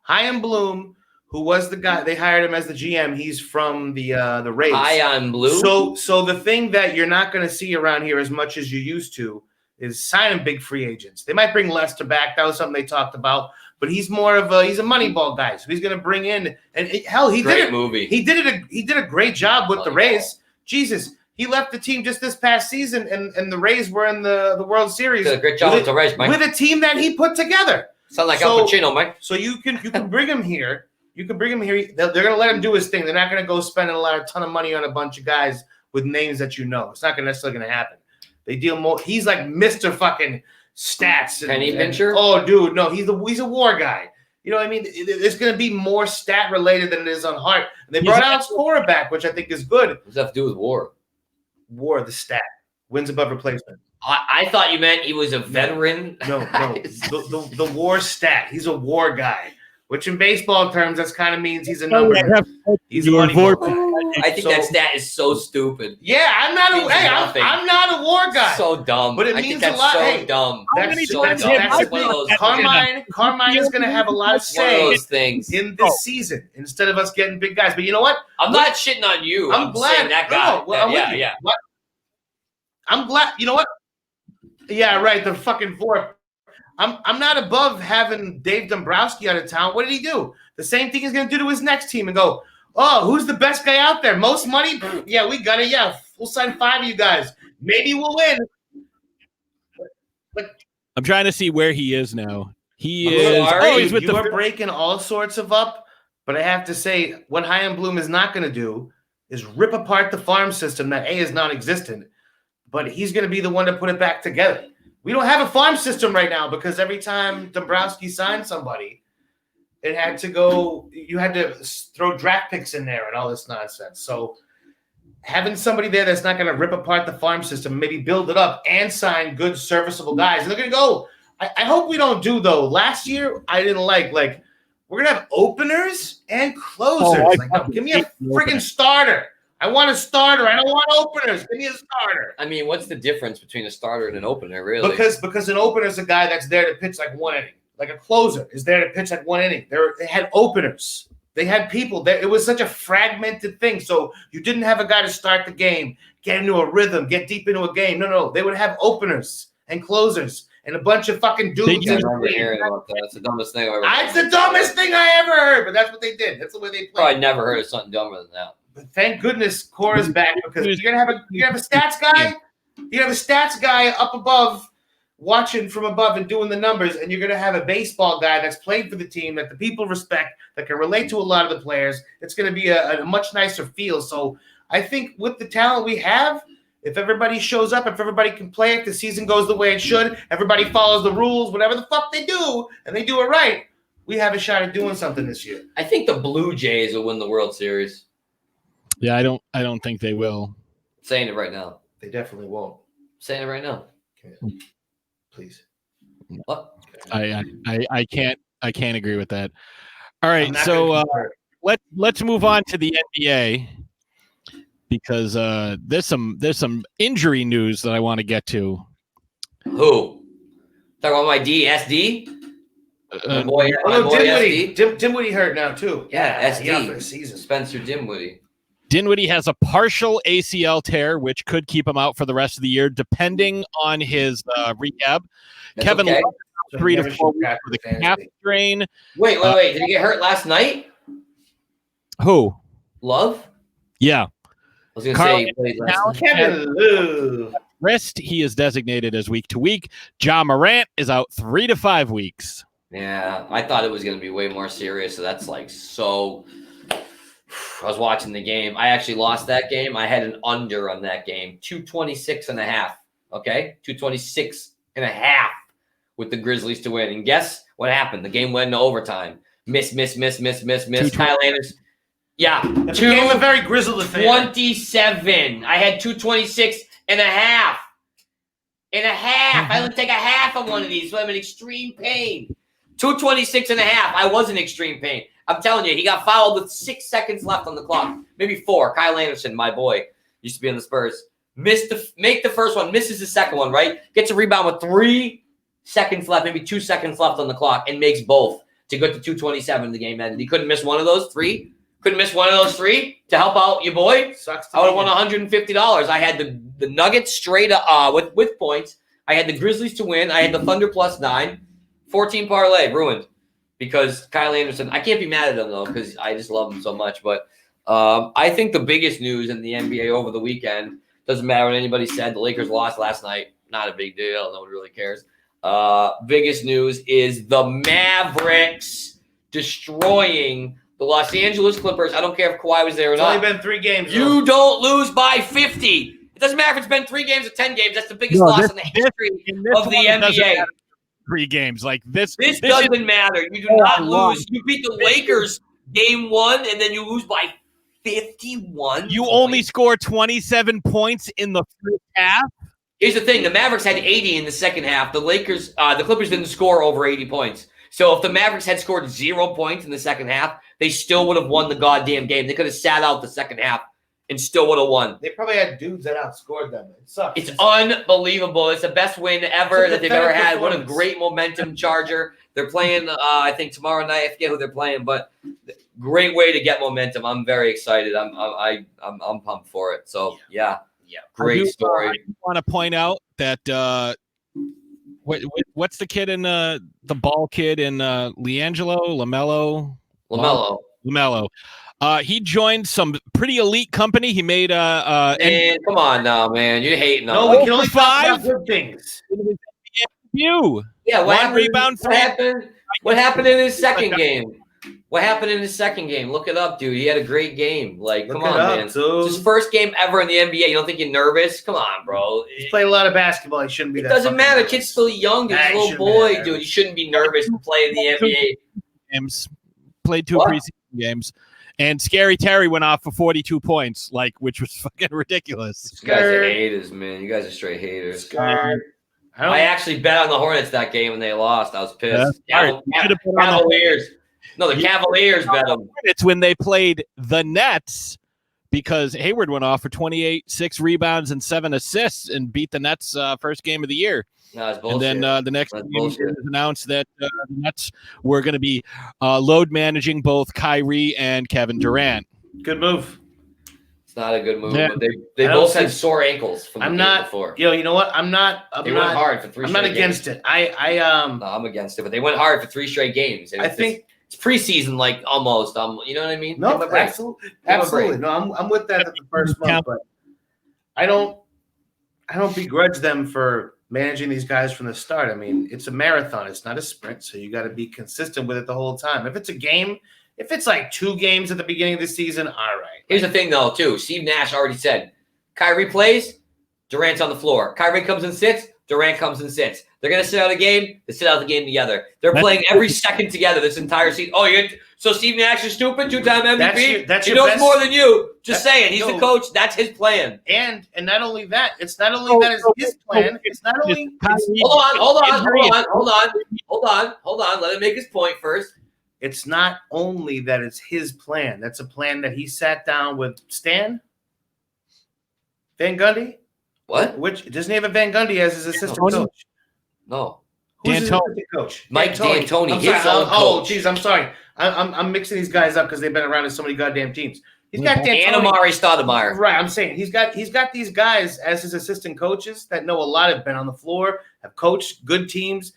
Chaim Bloom. Who was the guy? They hired him as the GM. He's from the Rays. Chaim Bloom. So the thing that you're not going to see around here as much as you used to is signing big free agents. They might bring Lester back. That was something they talked about. But he's more of he's a Moneyball guy. So he's going to bring in he did a great job with the Rays. Jesus, he left the team just this past season, and the Rays were in the World Series. Did a great job with the Rays, Mike. With a team that he put together. Sound like Al Pacino, Mike. So you can bring him here. You can bring him here. They're going to let him do his thing. They're not going to go spending a ton of money on a bunch of guys with names that you know. It's not necessarily going to happen. They deal more. He's like Mr. fucking stats. Penny pincher? Oh, dude, no, he's a war guy. You know what I mean? It's going to be more stat related than it is on heart. And they brought Alex Cora back, which I think is good. What does that have to do with war? War, the stat. Wins above replacement. I thought you meant he was a veteran. No. the war stat. He's a war guy. Which in baseball terms, that kind of means he's a number. He's a money ball guy. I think that stat is so stupid. Yeah, I'm not a war guy. So dumb. But it means a lot. So dumb. That's one of those. Carmine is going to have a lot of say in this season instead of us getting big guys. But you know what? I'm not shitting on you. I'm glad saying that guy. Yeah. I'm glad. You know what? Yeah, right. The fucking fourth. I'm not above having Dave Dombrowski out of town. What did he do? The same thing he's going to do to his next team and go, oh, who's the best guy out there? Most money? Yeah, we got it. Yeah, we'll sign 5 of you guys. Maybe we'll win. I'm trying to see where he is now. He's with We're breaking all sorts of up, but I have to say what Chaim Bloom is not going to do is rip apart the farm system that is non-existent, but he's going to be the one to put it back together. We don't have a farm system right now because every time Dombrowski signed somebody, you had to throw draft picks in there and all this nonsense. So having somebody there that's not going to rip apart the farm system, maybe build it up and sign good, serviceable guys. And they're going to go. I hope we don't do, though. Last year, I didn't like we're going to have openers and closers. Give me a friggin' starter. I want a starter. I don't want openers. Give me a starter. I mean, what's the difference between a starter and an opener, really? Because an opener is a guy that's there to pitch like 1 inning. Like a closer is there to pitch like 1 inning. They had openers. They had people there. It was such a fragmented thing. So you didn't have a guy to start the game, get into a rhythm, get deep into a game. No. They would have openers and closers and a bunch of fucking dudes. I remember hearing about that. That's the dumbest thing I ever heard. It's the dumbest thing I ever heard, but that's what they did. That's the way they played. Probably never heard of something dumber than that. But thank goodness Cora's back because you're gonna have a stats guy. You have a stats guy up above, watching from above and doing the numbers, and you're gonna have a baseball guy that's played for the team that the people respect, that can relate to a lot of the players. It's gonna be a much nicer feel. So I think with the talent we have, if everybody shows up, if everybody can play, if the season goes the way it should, everybody follows the rules, whatever the fuck they do, and they do it right, we have a shot at doing something this year. I think the Blue Jays will win the World Series. Yeah, I don't think they will. Saying it right now. They definitely won't. Saying it right now. Okay. Please. What? I can't agree with that. All right, so let's move on to the NBA because there's some injury news that I want to get to. Who? Talking about my DSD? Dinwiddie hurt now too. Yeah, SD. Out for the season. Spencer Dinwiddie. Dinwiddie has a partial ACL tear, which could keep him out for the rest of the year, depending on his rehab. That's Kevin okay. Love, 3 to 4 weeks for the calf strain. Wait. Did he get hurt last night? Who? Love? Yeah. was going to say he played last night. Kevin Lou. Wrist, he is designated as week to week. Ja Morant is out 3 to 5 weeks. Yeah, I thought it was going to be way more serious. So that's like so. I was watching the game. I actually lost that game. I had an under on that game, 226.5. Okay, 226.5 with the Grizzlies to win. And guess what happened? The game went into overtime. Miss. Kyle Anderson. Yeah, It became a very grizzled affair. 27. I had 226.5. I only take a half of one of these, so I'm in extreme pain. 226.5. I was in extreme pain. I'm telling you, he got fouled with 6 seconds left on the clock. Maybe 4. Kyle Anderson, my boy, used to be on the Spurs. Make the first one, misses the second one, right? Gets a rebound with 3 seconds left, maybe 2 seconds left on the clock, and makes both to go to 227. The game ended. He couldn't miss one of those 3. Couldn't miss one of those 3 to help out your boy. Sucks. I would have won $150. I had the Nuggets straight with points. I had the Grizzlies to win. I had the Thunder +9. 14 parlay ruined because Kyle Anderson. I can't be mad at him though because I just love him so much. But I think the biggest news in the NBA over the weekend, doesn't matter what anybody said. The Lakers lost last night. Not a big deal. No one really cares. Biggest news is the Mavericks destroying the Los Angeles Clippers. I don't care if Kawhi was there or It's not. only been 3 games. You don't lose by 50. It doesn't matter if it's been 3 games or 10 games. That's the biggest loss in the history of the NBA. 3 games like this. This doesn't matter. You do not lose. You beat the Lakers game 1, and then you lose by 51. You only score 27 points in the first half. Here's the thing: the Mavericks had 80 in the second half. The Clippers didn't score over 80 points. So if the Mavericks had scored 0 points in the second half, they still would have won the goddamn game. They could have sat out the second half and still would have won. They probably had dudes that outscored them. It sucks. It's unbelievable. It's the best win ever that they've ever had. What a great momentum charger. They're playing, I think, tomorrow night. I forget who they're playing, but great way to get momentum. I'm very excited. I'm pumped for it. So, yeah. Great story. I want to point out that what's the kid in the ball kid in LaMelo? He joined some pretty elite company. He made man, come on now, man. You're hating on No, we can only talk about good things. You. Yeah, what happened, rebound, 3. What happened in his second game? What happened in his second game? Look it up, dude. He had a great game. Like, come on, man. It's his first game ever in the NBA. You don't think you're nervous? Come on, bro. He's played a lot of basketball. He shouldn't be. It doesn't matter. Kid's still young. He's a little boy, dude. You shouldn't be nervous to play in the NBA. Games. Played 2 preseason games. And Scary Terry went off for 42 points, which was fucking ridiculous. You guys are haters, man. You guys are straight haters. I actually bet on the Hornets that game and they lost. I was pissed. Cavaliers. No, the Cavaliers bet them. It's when they played the Nets because Hayward went off for 28, 6 rebounds and 7 assists and beat the Nets first game of the year. No, it's bullshit. And then the next game was announced that the Nets were going to be load managing both Kyrie and Kevin Durant. Good move. It's not a good move, but they both had sore ankles from the game before. You know what? They went hard for 3 straight games. I'm not against it. No, I'm against it, but they went hard for 3 straight games. And I think it's preseason, like almost. You know what I mean? No, absolutely. No, I'm with that at the first month, but I don't begrudge them for managing these guys from the start. I mean, it's a marathon. It's not a sprint, so you got to be consistent with it the whole time. If it's a game, if it's like 2 games at the beginning of the season, all right. Here's the thing, though, too. Steve Nash already said, Kyrie plays, Durant's on the floor. Kyrie comes and sits, Durant comes and sits. They're going to sit out a game. They sit out the game together. They're playing every second together this entire season. Oh, so Steve Nash is stupid, 2-time MVP? He knows more than you. Just saying. He's the coach. That's his plan. And not only that, it's not only that it's his plan. It's not only. Hold on. Let him make his point first. It's not only that it's his plan. That's a plan that he sat down with Stan Van Gundy. What? Doesn't he have a Van Gundy as his assistant coach? No. Who's his assistant coach? Mike D'Antoni. Oh, geez, I'm sorry. I'm mixing these guys up because they've been around in so many goddamn teams. He's got Amari Stoudemire. Right, I'm saying he's got these guys as his assistant coaches that know a lot, have been on the floor, have coached good teams.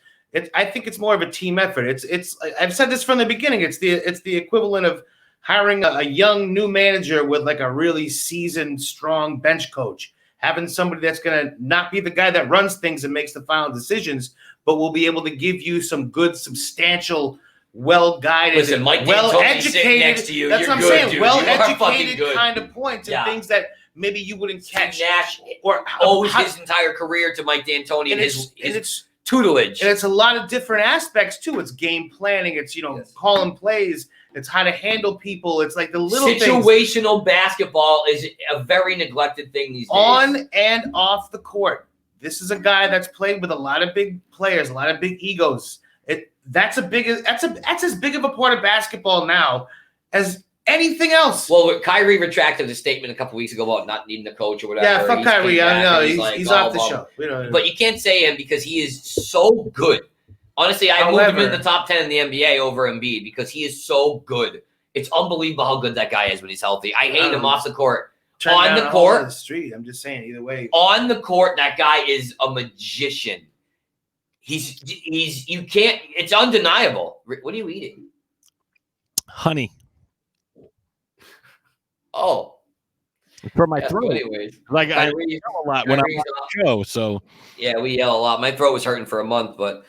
I think it's more of a team effort. It's I've said this from the beginning. It's the equivalent of hiring a young new manager with like a really seasoned, strong bench coach, having somebody that's going to not be the guy that runs things and makes the final decisions, but will be able to give you some good, substantial, well-guided, Listen, Mike D'Antoni sitting next to you. That's You're what I'm good, saying. dude. Well-educated kind of points and things that maybe you wouldn't catch. Nash or owes his entire career to Mike D'Antoni and his tutelage. And it's a lot of different aspects too. It's game planning. It's calling plays. It's how to handle people. It's like the little situational basketball is a very neglected thing these days. On and off the court. This is a guy that's played with a lot of big players, a lot of big egos. That's as big of a part of basketball now as anything else. Well, Kyrie retracted his statement a couple weeks ago about not needing a coach or whatever. Yeah, fuck Kyrie. I know he's off the blah, show. But you can't say him because he is so good. Honestly, I moved him in the top 10 in the NBA over Embiid because he is so good. It's unbelievable how good that guy is when he's healthy. I hate him off the court. On the court, the street. I'm just saying. Either way, on the court, that guy is a magician. You can't. It's undeniable. What are you eating? Honey. Oh. For my throat. Anyways, like I yell a lot when I'm on the show. So yeah, we yell a lot. My throat was hurting for a month, but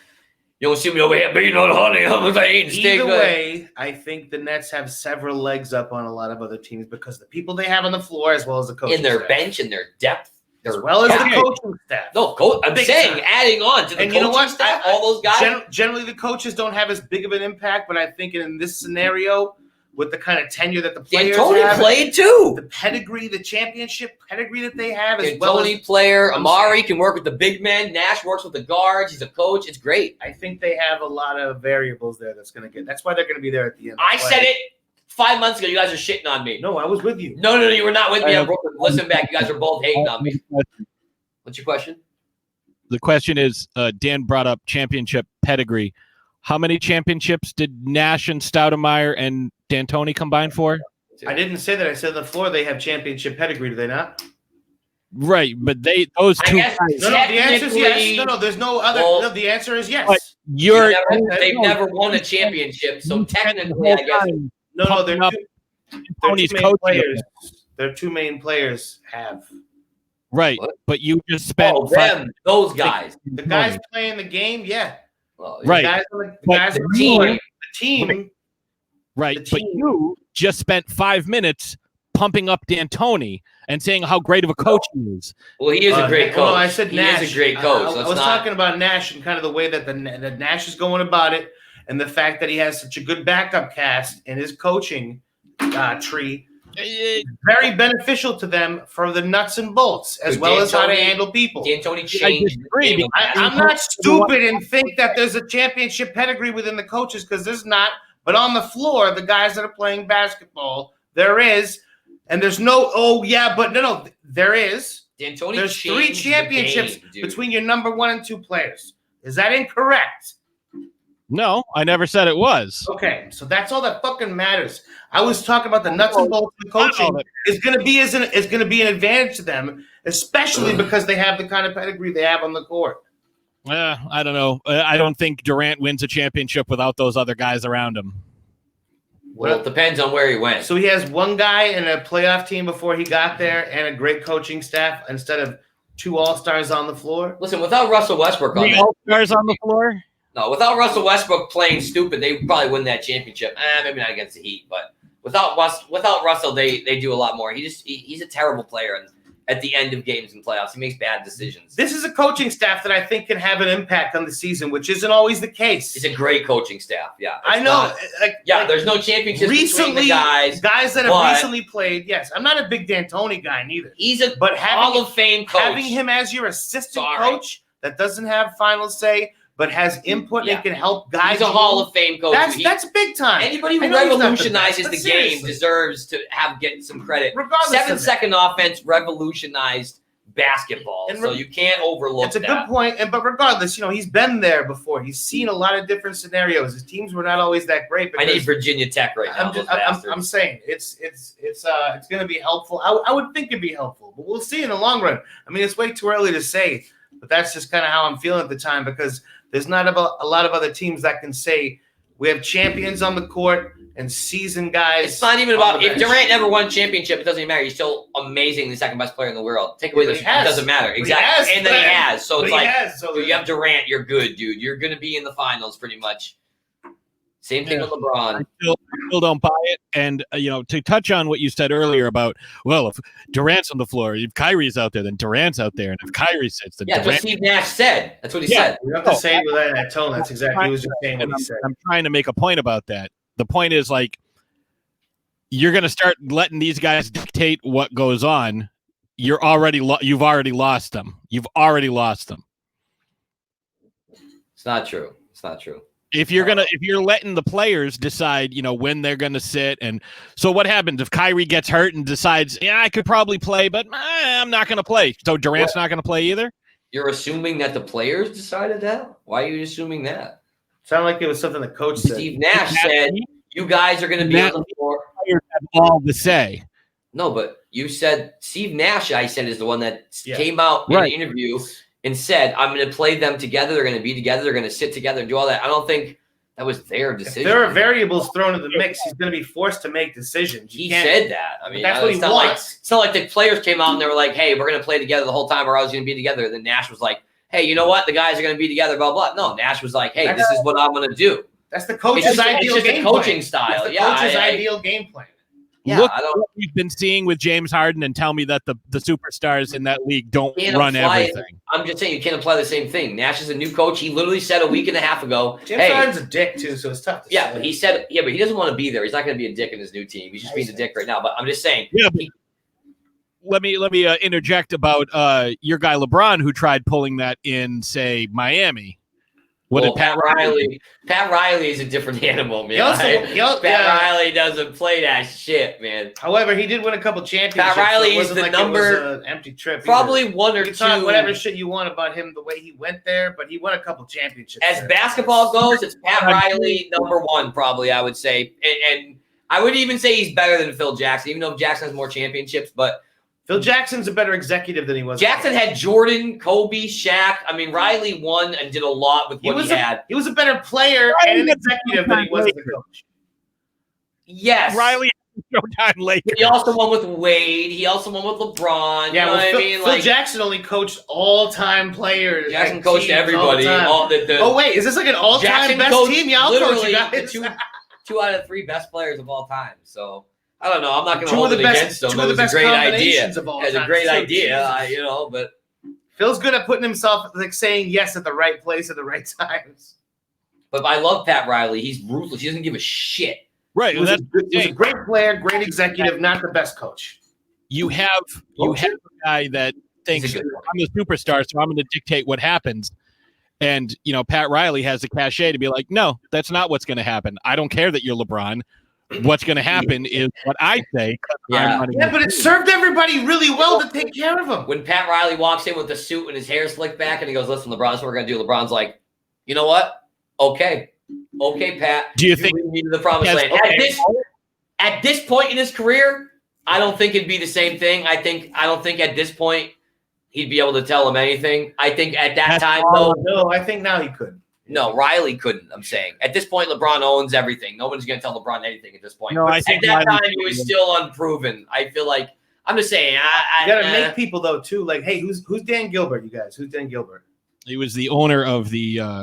you don't see me over here beating on honey. I'm like eating steak. Either way, I think the Nets have several legs up on a lot of other teams because the people they have on the floor, as well as the coaching in their staff. bench and their depth, as well as the coaching staff. No, I'm saying adding on to the coaching staff, all those guys. Generally, the coaches don't have as big of an impact, but I think in this scenario, with the kind of tenure that the players have, played too. The pedigree, the championship pedigree that they have, as well as player. Amari can work with the big men. Nash works with the guards. He's a coach. It's great. I think they have a lot of variables there. That's why they're going to be there at the end. I said it 5 months ago. You guys are shitting on me. No, I was with you. No, you were not with me. Listen back. You guys are both hating on me. What's your question? The question is, Dan brought up championship pedigree. How many championships did Nash and Stoudemire and D'Antoni combine for? I didn't say that. I said on the floor they have championship pedigree. Do they not? Right, but those two guys. No, the answer is yes. No, there's no other. Well, no, the answer is yes. But they've never won a championship, so technically, I guess. No, they're Tony's two main coaching players. Their two main players have. Right, but you just spent those guys. The guys playing the game, yeah. Well, right. The guys on the team. Right, but you just spent 5 minutes pumping up D'Antoni and saying how great of a coach he is. Well, he is a great coach. No, I said Nash. He is a great coach. I was talking about Nash and kind of the way that that Nash is going about it, and the fact that he has such a good backup cast in his coaching tree. Very beneficial to them for the nuts and bolts, as well as how to handle people. D'Antoni changed. I'm not stupid and think that there's a championship pedigree within the coaches, because there's not. But on the floor, the guys that are playing basketball, there is. And there's no, there is. D'Antoni there's 3 championships between your number 1 and 2 players. Is that incorrect? No, I never said it was. Okay, so that's all that fucking matters. I was talking about the nuts and bolts of the coaching. Is going to be an advantage to them, especially because they have the kind of pedigree they have on the court. I don't know. I don't think Durant wins a championship without those other guys around him. Well, it depends on where he went. So he has one guy in a playoff team before he got there and a great coaching staff instead of 2 all-stars on the floor. Listen, without Russell Westbrook on 3 all-stars on the floor? No, without Russell Westbrook playing stupid, they would probably win that championship. Maybe not against the Heat, but without Russell, they do a lot more. He's a terrible player, and at the end of games and playoffs, he makes bad decisions. This is a coaching staff that I think can have an impact on the season, which isn't always the case. It's a great coaching staff. Yeah, I know. There's no championships between the guys that have recently played. Yes, I'm not a big D'Antoni guy neither. He's a Hall of Fame coach. Having him as your assistant coach that doesn't have final say, but has input and can help guide. He's a Hall of Fame coach. That's big time. Anybody who revolutionizes the game deserves to get some credit. Regardless, 7-second offense revolutionized basketball, so you can't overlook that. It's a good point, but regardless, he's been there before. He's seen a lot of different scenarios. His teams were not always that great. I need Virginia Tech right now. I'm saying it's going to be helpful. I would think it'd be helpful, but we'll see in the long run. I mean, it's way too early to say, but that's just kind of how I'm feeling at the time, because there's not a lot of other teams that can say We have champions on the court and seasoned guys. It's not even about if Durant never won a championship. It doesn't even matter. He's still amazing, the second best player in the world. Take away this, it doesn't matter. Exactly, and then he has. So it's like you have Durant, you're good, dude. You're going to be in the finals pretty much. Same thing with LeBron. I still don't buy it. And, to touch on what you said earlier about, well, if Durant's on the floor, if Kyrie's out there, then Durant's out there. And if Kyrie sits, then Durant. That's what Steve Nash said. That's what he said. You have to say it with that tone. That's exactly what he said. I'm trying to make a point about that. The point is, like, you're going to start letting these guys dictate what goes on. You've already lost them. You've already lost them. It's not true. It's not true. If you're letting the players decide, when they're gonna sit, and so what happens if Kyrie gets hurt and decides, I could probably play, but I'm not gonna play. So Durant's not gonna play either. You're assuming that the players decided that? Why are you assuming that? Sounded like it was something the coach said. Steve Nash said, "You guys are gonna be on the floor." Players have all the say. No, but you said Steve Nash. I said is the one that came out in an interview and said, I'm going to play them together. They're going to be together. They're going to sit together and do all that. I don't think that was their decision. If there are variables thrown in the mix, he's going to be forced to make decisions. He said that. I mean, that's what he wants. It's not like the players came out and they were like, hey, we're going to play together the whole time. We're always going to be together. Then Nash was like, hey, you know what? The guys are going to be together, blah, blah. No, Nash was like, hey, this is what I'm going to do. That's the coach's ideal game plan. Coaching style. That's the coach's ideal game plan. Yeah, look what we've been seeing with James Harden and tell me that the superstars in that league don't run everything. I'm just saying you can't apply the same thing. Nash is a new coach. He literally said a week and a half ago, James Harden's a dick too, so it's tough to say. But he said, but he doesn't want to be there. He's not going to be a dick in his new team. He's just being a dick right now. But I'm just saying. Yeah, let me interject about your guy LeBron, who tried pulling that in, say, Miami. What did Pat Riley? Pat Riley is a different animal, man. Pat Riley doesn't play that shit, man. However, he did win a couple championships. Pat Riley so is the like number. It was an empty trip. Probably one or two. Talk whatever shit you want about him, the way he went there, but he won a couple championships. As basketball goes, it's Pat Riley number one, probably. I would say, and I would even say he's better than Phil Jackson, even though Jackson has more championships, but. Phil Jackson's a better executive than he was. Jackson had Jordan, Kobe, Shaq. I mean, Riley won and did a lot with what he had. He was a better player and an executive than he was as a coach. Yes. Riley had Showtime Lakers. He also won with Wade. He also won with LeBron. Yeah, you know what I mean? Phil Jackson only coached all-time players. Jackson coached everybody. Oh, wait. Is this like an all-time best team? Yeah, I'll coach you guys. Two out of the 3 best players of all time. So. I don't know. I'm not going to hold it against him. It was a great idea. It's a great idea, but Phil's good at putting himself, like, saying yes at the right place at the right times. But I love Pat Riley. He's ruthless. He doesn't give a shit. Right. He was a great player, great executive, not the best coach. You have a guy that thinks I'm a superstar, so I'm going to dictate what happens. And, Pat Riley has the cachet to be like, no, that's not what's going to happen. I don't care that you're LeBron. What's going to happen is what I say. Yeah, but it served everybody really well to take care of him. When Pat Riley walks in with the suit and his hair slicked back and he goes, listen, LeBron, that's what we're going to do. LeBron's like, you know what? Okay, Pat. Do you think we need the promised land? At this point in his career, I don't think it'd be the same thing. I don't think at this point he'd be able to tell him anything. I think at that time, no, I think now he could. No, Riley couldn't, I'm saying. At this point, LeBron owns everything. Nobody's going to tell LeBron anything at this point. No, at that time, he was still unproven. I feel like, I'm just saying. You got to make people, though, too. Like, hey, who's Dan Gilbert, you guys? Who's Dan Gilbert? He was the owner of the...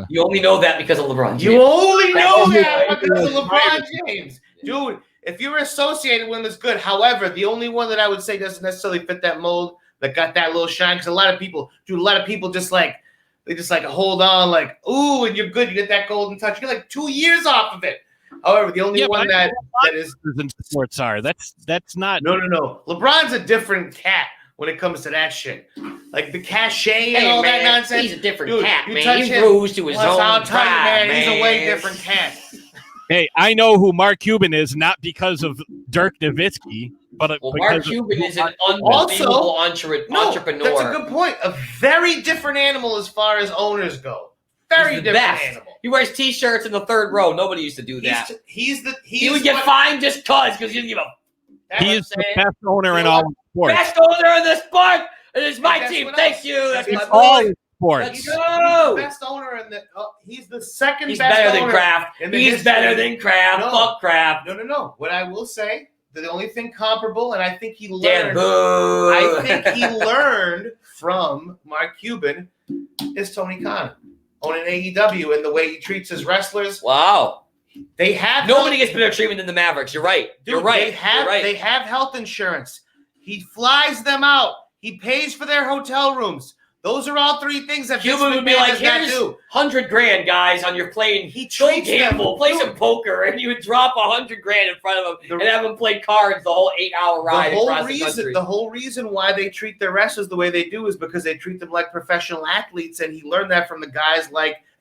You only know that because of LeBron James. You only know that because of LeBron James. Dude, if you're associated with him, it's good. However, the only one that I would say doesn't necessarily fit that mold that got that little shine, because a lot of people just like, they just like hold on, like, ooh, and you're good. You get that golden touch. You get like 2 years off of it. However, the only one that is sports are that's not. No. LeBron's a different cat when it comes to that shit. Like the cachet and all that nonsense. He's a different cat, you man. Touch He him, rose to his own pride, man. He's a way different cat. Hey, I know who Mark Cuban is, not because of Dirk Nowitzki, but Mark Cuban is an unbelievable entrepreneur. That's a good point. A very different animal as far as owners go. Very different animal. He wears T-shirts in the third row. Nobody used to do that. He would get fined just because he didn't give a. He is the best owner in all sports. Best owner in the sport. It is my team. Thank you. That's in all sports. Let's go. Best owner in the. He's the second. He's best better than owner Kraft. He's better than Kraft. No. Fuck Kraft. No. What I will say, the only thing comparable, and I think he Dan, learned. boo. I think he learned from Mark Cuban is Tony Khan owning AEW and the way he treats his wrestlers. Wow. They have nobody gets better treatment than the Mavericks. You're right. Dude, You're right. They have health insurance. He flies them out. He pays for their hotel rooms. Those are all three things that Cuban would be like, here's $100,000, guys, on your plane. He Go treats gamble, play some poker, and you would drop $100,000 in front of him and have him play cards the whole 8-hour ride across the country. The whole reason why they treat their wrestlers the way they do is because they treat them like professional athletes, and he learned that from the guys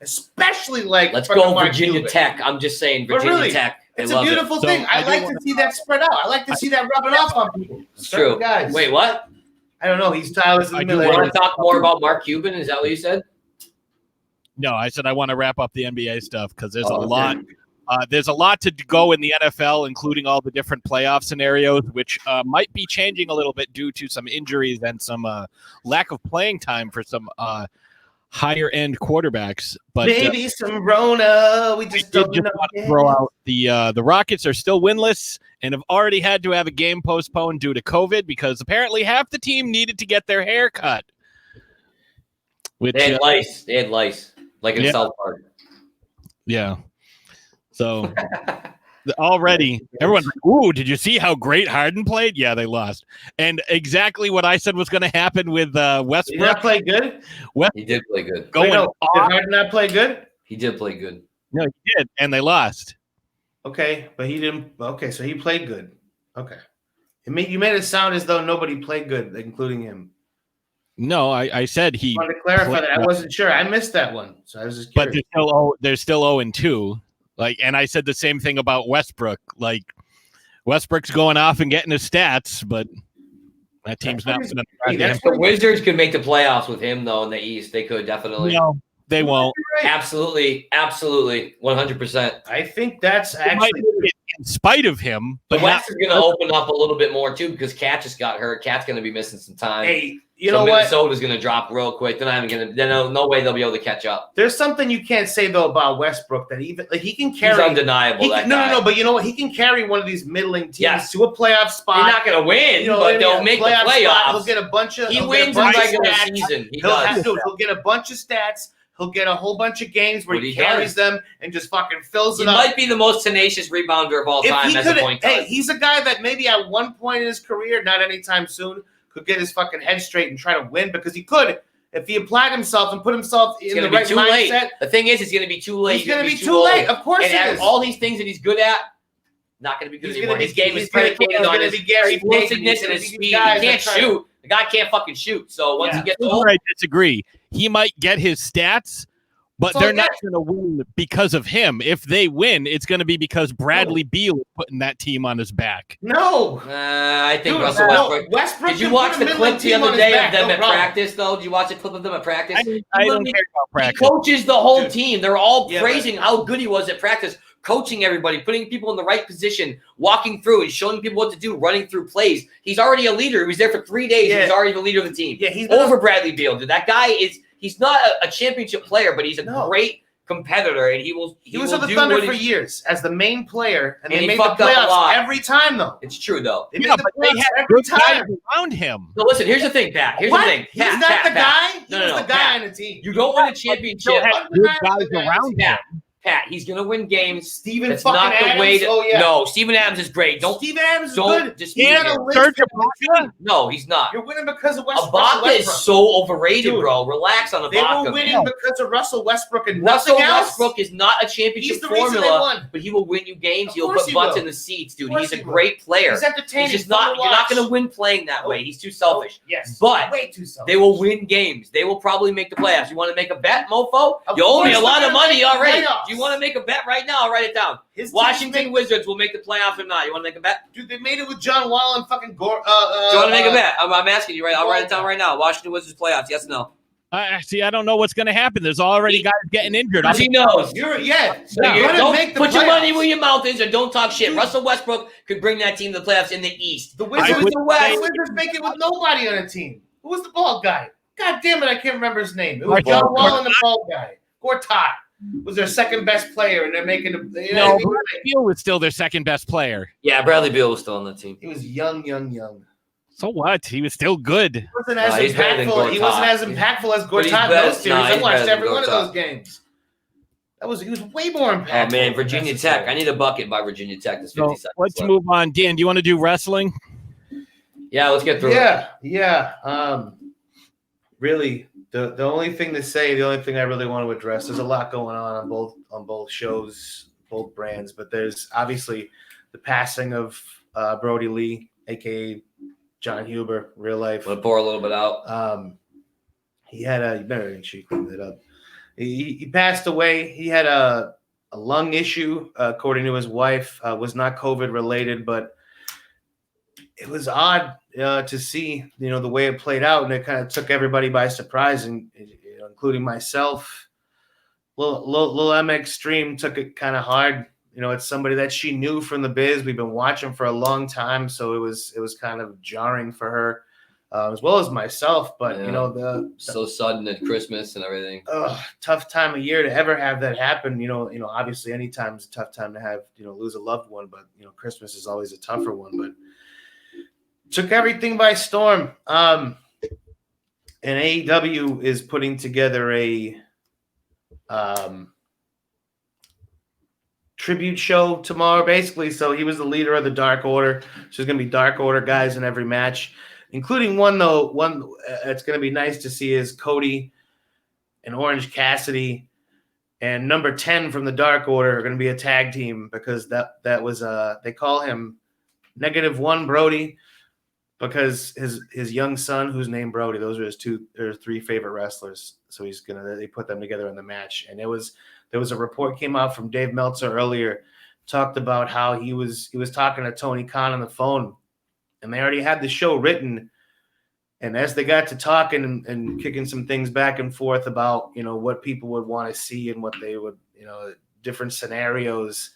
especially Let's go Virginia Tech. I'm just saying, Virginia Tech. It's a beautiful thing. I like to see that spread out. I like to see that rubbing off on people. It's true. Guys. Wait, what? I don't know. He's Tyler's in the middle. You want to talk more about Mark Cuban? Is that what you said? No, I said I want to wrap up the NBA stuff because there's a lot. There's a lot to go in the NFL, including all the different playoff scenarios, which might be changing a little bit due to some injuries and some lack of playing time for some higher end quarterbacks. But maybe some Rona. We just don't know. Want to throw out the Rockets are still winless and have already had to have a game postponed due to COVID because apparently half the team needed to get their hair cut. Which, they had lice. They had lice, like in South Park. Yeah. So already everyone's like, ooh, did you see how great Harden played? Yeah, they lost. And exactly what I said was going to happen with Westbrook. Did he not play good? He did play good. Did Harden not play good? He did play good. No, he did, and they lost. Okay, but he didn't. Okay, so he played good. Okay. You made it sound as though nobody played good, including him. No, I said he. I wanted to clarify that. I wasn't sure. I missed that one, so I was just curious. But they're still 0-2. And I said the same thing about Westbrook. Like, Westbrook's going off and getting his stats, but that team's not going to. The Wizards could make the playoffs with him, though, in the East. They could definitely. No, they won't. Absolutely, 100%. I think that's actually in spite of him. But the West is going to open up a little bit more too because Cat just got hurt. Cat's going to be missing some time. Hey, you know what? Minnesota's going to drop real quick. They're not even going to. There's no way they'll be able to catch up. There's something you can't say though about Westbrook that even he can carry. He's undeniable. No. But you know what? He can carry one of these middling teams to a playoff spot. He's not going to win, but they'll make the playoffs. He'll get a bunch of. He wins in regular season. He'll get a bunch of stats. He'll get a whole bunch of games where he carries them and just fucking fills it up. He might be the most tenacious rebounder of all time as a point guard. Hey, he's a guy that maybe at one point in his career, not anytime soon, could get his fucking head straight and try to win because he could if he applied himself and put himself in the right mindset. The thing is, it's going to be too late. He's going to be too late. Of course it is. All these things that he's good at, not going to be good anymore. His game is predicated on his explosiveness and his speed. He can't shoot. The guy can't fucking shoot. So once he gets old. I disagree. He might get his stats, but they're not going to win because of him. If they win, it's going to be because Bradley Beal is putting that team on his back. No. I think Russell Westbrook. Did you watch the clip the other day of them at practice, though? Did you watch a clip of them at practice? I don't care about practice. He coaches the whole team. They're all praising how good he was at practice, coaching everybody, putting people in the right position, walking through and showing people what to do, running through plays. He's already a leader. He was there for 3 days. He's already the leader of the team. Yeah, he's over Bradley Beal, dude. That guy is. He's not a championship player, but he's a great competitor, and he was on the Thunder for years as the main player, and they made the fucked up a playoffs lot. every time, though. It's true, though. They made the playoffs had every good guys time. around him. So listen, here's the thing, Pat. Here's the thing. He's not the guy. He was the guy on the team. You don't win a championship. Good guys around him. Pat, he's gonna win games. Steven That's fucking not the Adams. way to. Oh, yeah. No, Steven Adams is great. Steven Adams is good. Just No, he's not. You're winning because of Westbrook. Ibaka is so overrated, bro. Relax on Ibaka. They were winning because of Russell Westbrook and Russell nothing else. Westbrook is not a championship He's the reason they formula, won. but he will win you games. He'll course put he butts will. in the seats, dude. Of course He's a he will. great player. He's entertaining. He's just not. You're not going to win playing that way. He's too selfish. Yes, but way too selfish. they will win games. They will probably make the playoffs. You want to make a bet, mofo? You owe me a course lot they're of money gonna make already. playoffs. Do you want to make a bet right now? I'll write it down. Washington Wizards will make the playoffs or not. You want to make a bet? Dude, they made it with John Wall and fucking Gore. Do you want to make a bet? I'm asking you right. I'll write it down right now. Washington Wizards playoffs. Yes, no. See, I don't know what's going to happen. There's already guys getting injured. He knows. You're don't make the put your playoffs. money where your mouth is, or don't talk shit. Russell Westbrook could bring that team to the playoffs in the East. The Wizards make it with nobody on the team. Who was the bald guy? God damn it, I can't remember his name. It was John Wall and the bald guy. Gortat was their second best player, and they're making a. No, Beal was still their second best player. Yeah, Bradley Beal was still on the team. He was young. So what? He was still good. He wasn't as impactful. He wasn't as impactful as Gortat in those series. I watched every one of those games. He was way more impactful. Oh man, Virginia Tech. I need a bucket by Virginia Tech. This 50 seconds. Let's move on. Dan, do you want to do wrestling? Yeah, let's get through it. Yeah. Really, the only thing to say, the only thing I really want to address, there's a lot going on both shows, both brands, but there's obviously the passing of Brodie Lee, aka John Huber, real life. We'll pour a little bit out. He had you better make sure you clean it up. He passed away. He had a lung issue, according to his wife. Was not COVID related, but it was odd to see, the way it played out, and it kind of took everybody by surprise, and including myself. Lil M Extreme took it kind of hard. It's somebody that she knew from the biz. We've been watching for a long time, so it was kind of jarring for her, as well as myself. But so sudden at Christmas and everything. Tough time of year to ever have that happen. Obviously any time's a tough time to have lose a loved one, but Christmas is always a tougher one. But took everything by storm. And AEW is putting together a tribute show tomorrow, basically. So he was the leader of the Dark Order. So there's going to be Dark Order guys in every match, including one that's going to be nice to see is Cody and Orange Cassidy and number 10 from the Dark Order are going to be a tag team, because that was they call him -1 Brodie, because his young son, who's named Brodie, those are his 2 or 3 favorite wrestlers. So they put them together in the match. And there was a report came out from Dave Meltzer earlier, talked about how he was talking to Tony Khan on the phone, and they already had the show written. And as they got to talking and kicking some things back and forth about, what people would want to see and what they would, different scenarios,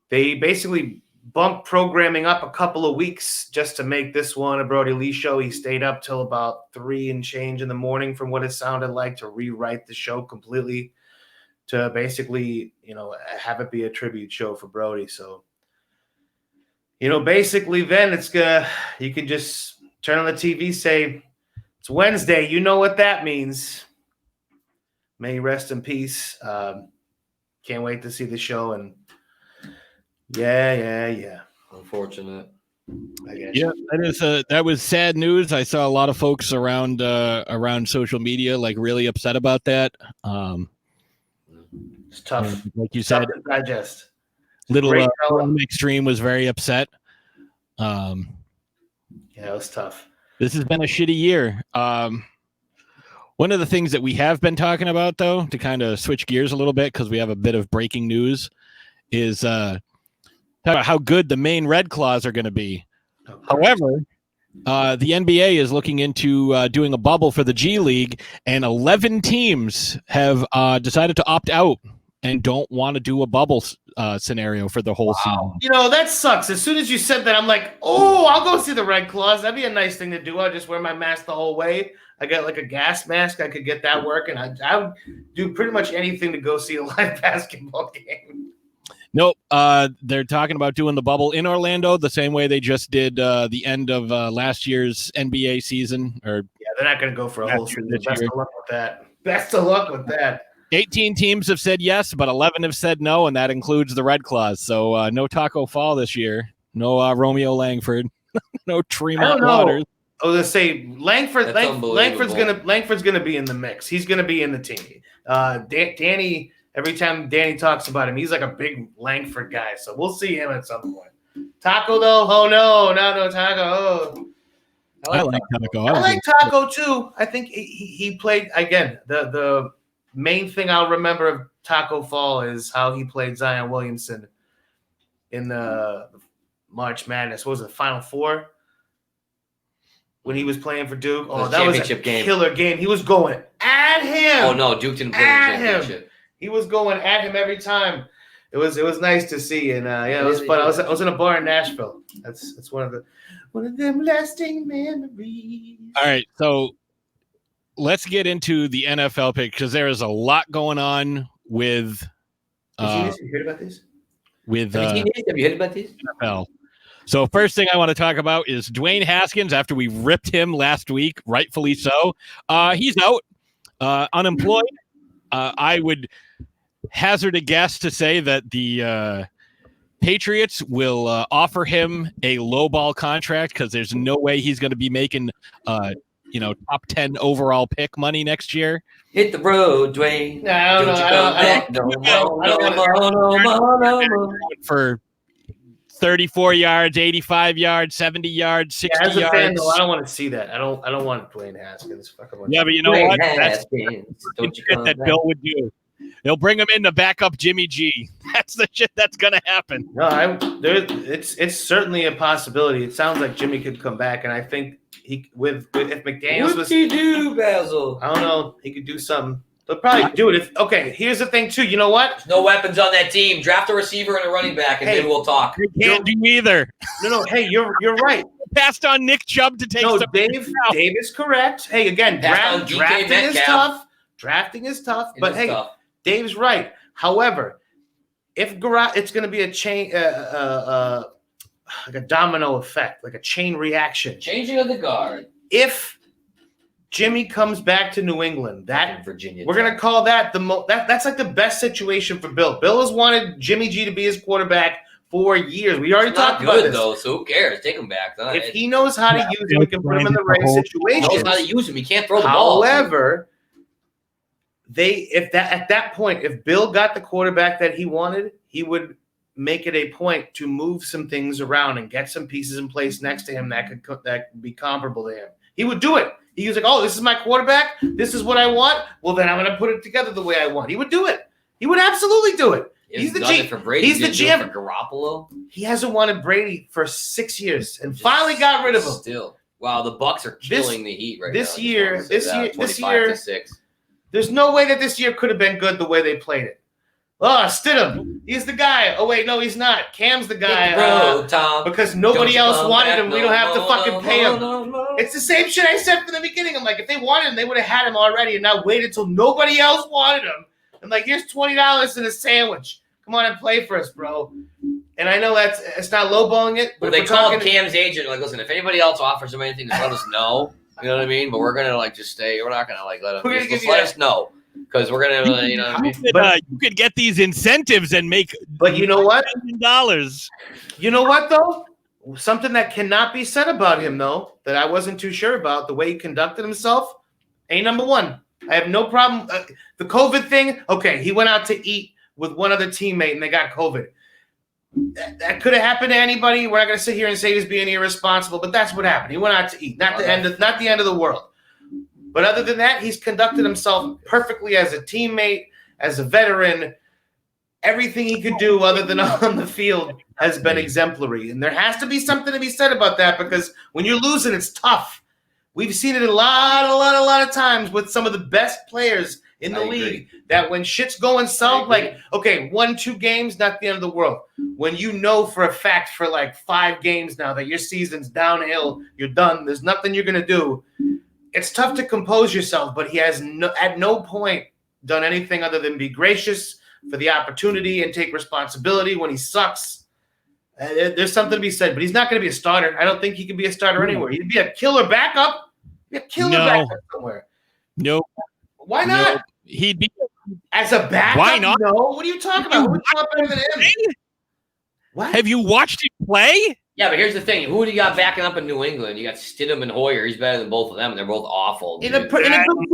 they basically bumped programming up a couple of weeks just to make this one a Brodie Lee show. He stayed up till about 3 and change in the morning, from what it sounded like, to rewrite the show completely, to basically, have it be a tribute show for Brodie. So, basically then you can just turn on the TV, say, it's Wednesday. You know what that means. May he rest in peace. Can't wait to see the show. And yeah. Unfortunate. I guess. Yeah, that was sad news. I saw a lot of folks around social media really upset about that. It's tough. Like you said, to digest. Little Extreme was very upset. Yeah, it was tough. This has been a shitty year. One of the things that we have been talking about, though, to kind of switch gears a little bit, because we have a bit of breaking news, is how good the Maine Red Claws are going to be. However, the NBA is looking into doing a bubble for the G League, and 11 teams have decided to opt out and don't want to do a bubble scenario for the whole season. That sucks. As soon as you said that, I'm like, oh, I'll go see the Red Claws. That'd be a nice thing to do. I'll just wear my mask the whole way. I got a gas mask. I could get that working. I would do pretty much anything to go see a live basketball game. Nope. They're talking about doing the bubble in Orlando the same way they just did the end of last year's NBA season. Yeah, they're not going to go for a whole season. Best of luck with that. 18 teams have said yes, but 11 have said no, and that includes the Red Claws. So no Taco Fall this year. No Romeo Langford. No Tremont Waters. I was gonna say Langford's gonna be in the mix. He's gonna be in the team. Danny. Every time Danny talks about him, he's like a big Langford guy. So we'll see him at some point. Taco, though, oh no, no Taco. Oh. I like Taco. I like Taco too. I think he played again. The main thing I'll remember of Taco Fall is how he played Zion Williamson in the March Madness. What was it, Final Four? When he was playing for Duke. Oh, that was a killer game. He was going at him. Oh no, Duke didn't play the championship. He was going at him every time. It was nice to see, and it was fun. I was in a bar in Nashville. That's one of them lasting memories. All right, so let's get into the NFL pick because there is a lot going on with. Have you heard about this? With Have you heard about this? NFL. So first thing I want to talk about is Dwayne Haskins. After we ripped him last week, rightfully so, he's out, unemployed. I would hazard a guess to say that the Patriots will offer him a lowball contract because there's no way he's going to be making, top 10 overall pick money next year. Hit the road, Dwayne. No. For 34 yards, 85 yards, 70 yards, 60 as a yards. fan, though, I don't want to see that. I don't want Dwayne Haskins. Yeah, but you know what? That's that Bill would do. They'll bring him in to back up Jimmy G. That's the shit that's gonna happen. No, it's certainly a possibility. It sounds like Jimmy could come back, and I think if McDaniels was do, Basil? I don't know, he could do something. They'll probably do it. Here's the thing too. You know what? There's no weapons on that team. Draft a receiver and a running back, and then we'll talk. You can't do either. No. Hey, you're right. Passed on Nick Chubb to take. No, Dave is correct. Hey, again, drafting is tough. Drafting is tough, but hey, tough. Dave's right. However, if it's going to be a chain, like a domino effect, like a chain reaction. Changing of the guard. If Jimmy comes back to New England, Virginia, we're going to call that that's like the best situation for Bill. Bill has wanted Jimmy G to be his quarterback for years. We already talked about this. Though, so who cares? Take him back. If he knows how to use him, we can put him in the right situation. He knows how to use him. He can't throw the ball. However, at that point, if Bill got the quarterback that he wanted, he would make it a point to move some things around and get some pieces in place next to him that could be comparable to him. He would do it. He was like, "Oh, this is my quarterback. This is what I want. Well, then I'm going to put it together the way I want." He would do it. He would absolutely do it. He's the GM. He's the GM. For Garoppolo. He hasn't wanted Brady for 6 years and finally got rid of him. Still, wow, the Bucks are killing the Heat right this now. Year, this year, 6. There's no way that this year could have been good the way they played it. Oh, Stidham, he's the guy. Oh, wait, no, he's not. Cam's the guy. Tom. Because nobody else wanted him. We don't have to fucking pay him. It's the same shit I said from the beginning. I'm like, if they wanted him, they would have had him already and not waited till nobody else wanted him. I'm like, here's $20 and a sandwich. Come on and play for us, bro. And I know it's not lowballing it. But they called Cam's agent. Like, listen, if anybody else offers him anything, just let us know. You know what I mean? But we're gonna just stay. We're not gonna let him. Just let us know because we're gonna. You know what I mean? But you could get these incentives and make. But you know what? $1,000. You know what though? Something that cannot be said about him though that I wasn't too sure about the way he conducted himself. Number one. I have no problem. The COVID thing. Okay, he went out to eat with one other teammate and they got COVID. That could have happened to anybody. We're not going to sit here and say he was being irresponsible, but that's what happened. He went out to eat. Not the end of the world. But other than that, he's conducted himself perfectly as a teammate, as a veteran. Everything he could do other than on the field has been exemplary. And there has to be something to be said about that because when you're losing, it's tough. We've seen it a lot of times with some of the best players in the league that when shit's going south, like, okay, 1-2 games, not the end of the world. When you know for a fact for like 5 games now that your season's downhill, you're done, there's nothing you're going to do. It's tough to compose yourself, but he has at no point done anything other than be gracious for the opportunity and take responsibility when he sucks. There's something to be said, but he's not going to be a starter. I don't think he can be a starter anywhere. He'd be a killer backup. Backup somewhere. No. Why not? No. He'd be as a backup. Why not? No. What are you talking about? Who's better than him? What? Have you watched him play? Yeah, but here's the thing. Who do you got backing up in New England? You got Stidham and Hoyer. He's better than both of them, and they're both awful. In a good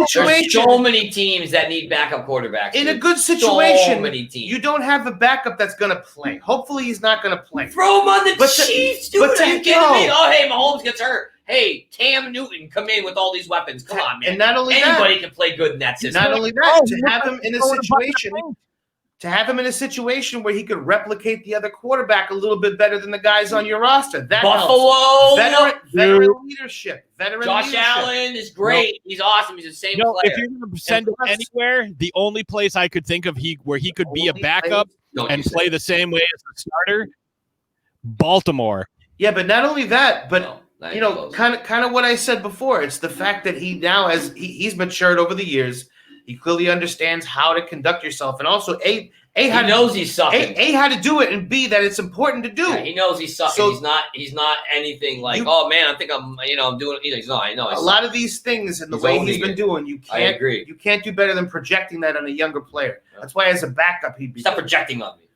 situation. There's so many teams that need backup quarterbacks. In a good situation, so many teams. You don't have a backup that's going to play. Hopefully he's not going to play. Throw him on the Chiefs, dude. Are you kidding me? Oh, hey, Mahomes gets hurt. Hey, Cam Newton, come in with all these weapons. Come on, man. And not only anybody can play good in that system. Not only that, to have him in a situation where he could replicate the other quarterback a little bit better than the guys on your roster. That Buffalo. Veteran leadership. Josh Allen is great. He's awesome. He's the same player. If you're going to send him anywhere, the only place I could think of where he could be a backup and play the same way as the starter, Baltimore. Yeah, but not only that, but kind of what I said before. It's the fact that he now he's matured over the years. He clearly understands how to conduct yourself, and also he knows he's sucking. How to do it, and B, that it's important to do. Yeah, he knows he's sucking. So he's not anything like, oh man, I think I'm doing. He's not. I know. A lot of these things and the way he's been doing, I agree. You can't do better than projecting that on a younger player. That's why, as a backup, he'd be. Stop projecting on me.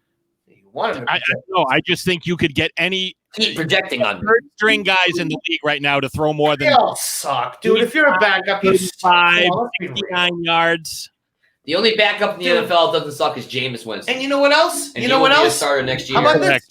You want him to project. I just think you could get any. Keep projecting on me. Third string guys in the league right now to throw more than. They all suck, dude. If you're a backup, you 69 yards. The only backup in the NFL that doesn't suck is Jameis Winston. And you know what else? And he will be a starter next year. How about this?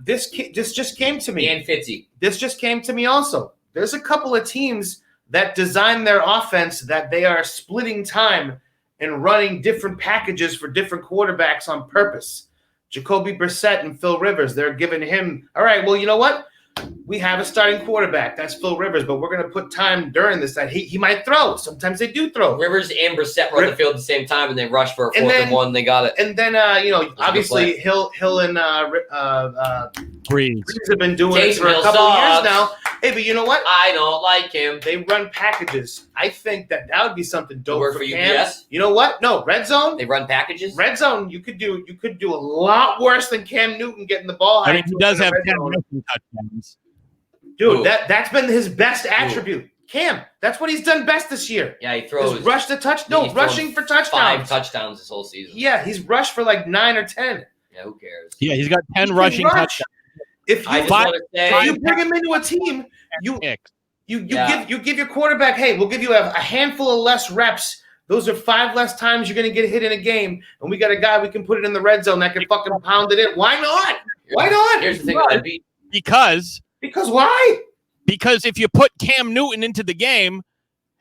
This just came to me. And Fitzy. This just came to me also. There's a couple of teams that design their offense that they are splitting time and running different packages for different quarterbacks on purpose. Jacoby Brissett and Phil Rivers, they're giving him, all right, well, you know what? We have a starting quarterback. That's Phil Rivers, but we're going to put time during this that he might throw. Sometimes they do throw. Rivers and Brissett run the field at the same time, and they rush for a 4th and 1. They got it. And then, obviously Hill and Breeze have been doing it for a couple of years now. Hey, but you know what? I don't like him. They run packages. I think that would be something dope work for Cam. UPS. You know what? No, red zone. They run packages. Red zone. You could do a lot worse than Cam Newton getting the ball. I mean, he does have 10 rushing touchdowns. Dude, that's been his best attribute. Cam, that's what he's done best this year. Yeah, he throws. He's rushed the rushing for touchdowns. 5 touchdowns this whole season. Yeah, he's rushed for like 9 or 10. Yeah, who cares? Yeah, he's got 10 rushing touchdowns. If you bring him into a team, you give your quarterback, hey, we'll give you a handful of less reps. Those are 5 less times you're going to get hit in a game, and we got a guy we can put it in the red zone that can fucking pound it in. Why not? Why not? Here's the thing. Because why? Because if you put Cam Newton into the game,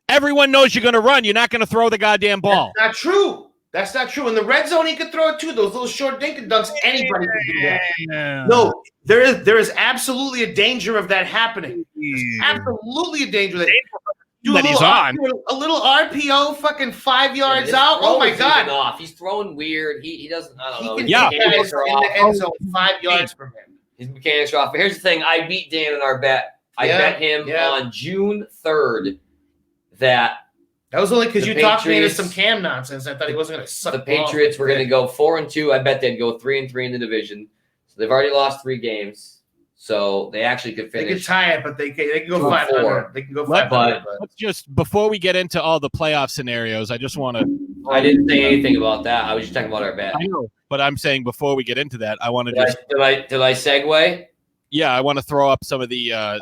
everyone knows you're going to run. You're not going to throw the goddamn ball. That's not true. That's not true. In the red zone, he could throw it too. Those little short dink and dunks, anybody can do that. Yeah. No, there is absolutely a danger of that happening. There's absolutely a danger that he's on. A little RPO, fucking 5 yards out. Oh my god! Off. He's throwing weird. He doesn't. I don't know. In the end zone, 5 yards from him. His mechanics are off. But here's the thing. I beat Dan in our bet. I bet him on June 3rd that was only because you talked me into some Cam nonsense. I thought he wasn't going to suck. The Patriots were going to go 4-2. I bet they'd go 3-3 in the division. So they've already lost 3 games. So they actually could finish. They could tie it, but they can go 500. They can go 500. But let's just, before we get into all the playoff scenarios, I just want to. I didn't say anything about that. I was just talking about our bet. I know, but I'm saying before we get into that, I want to just. Did I segue? Yeah, I want to throw up some of the. I'm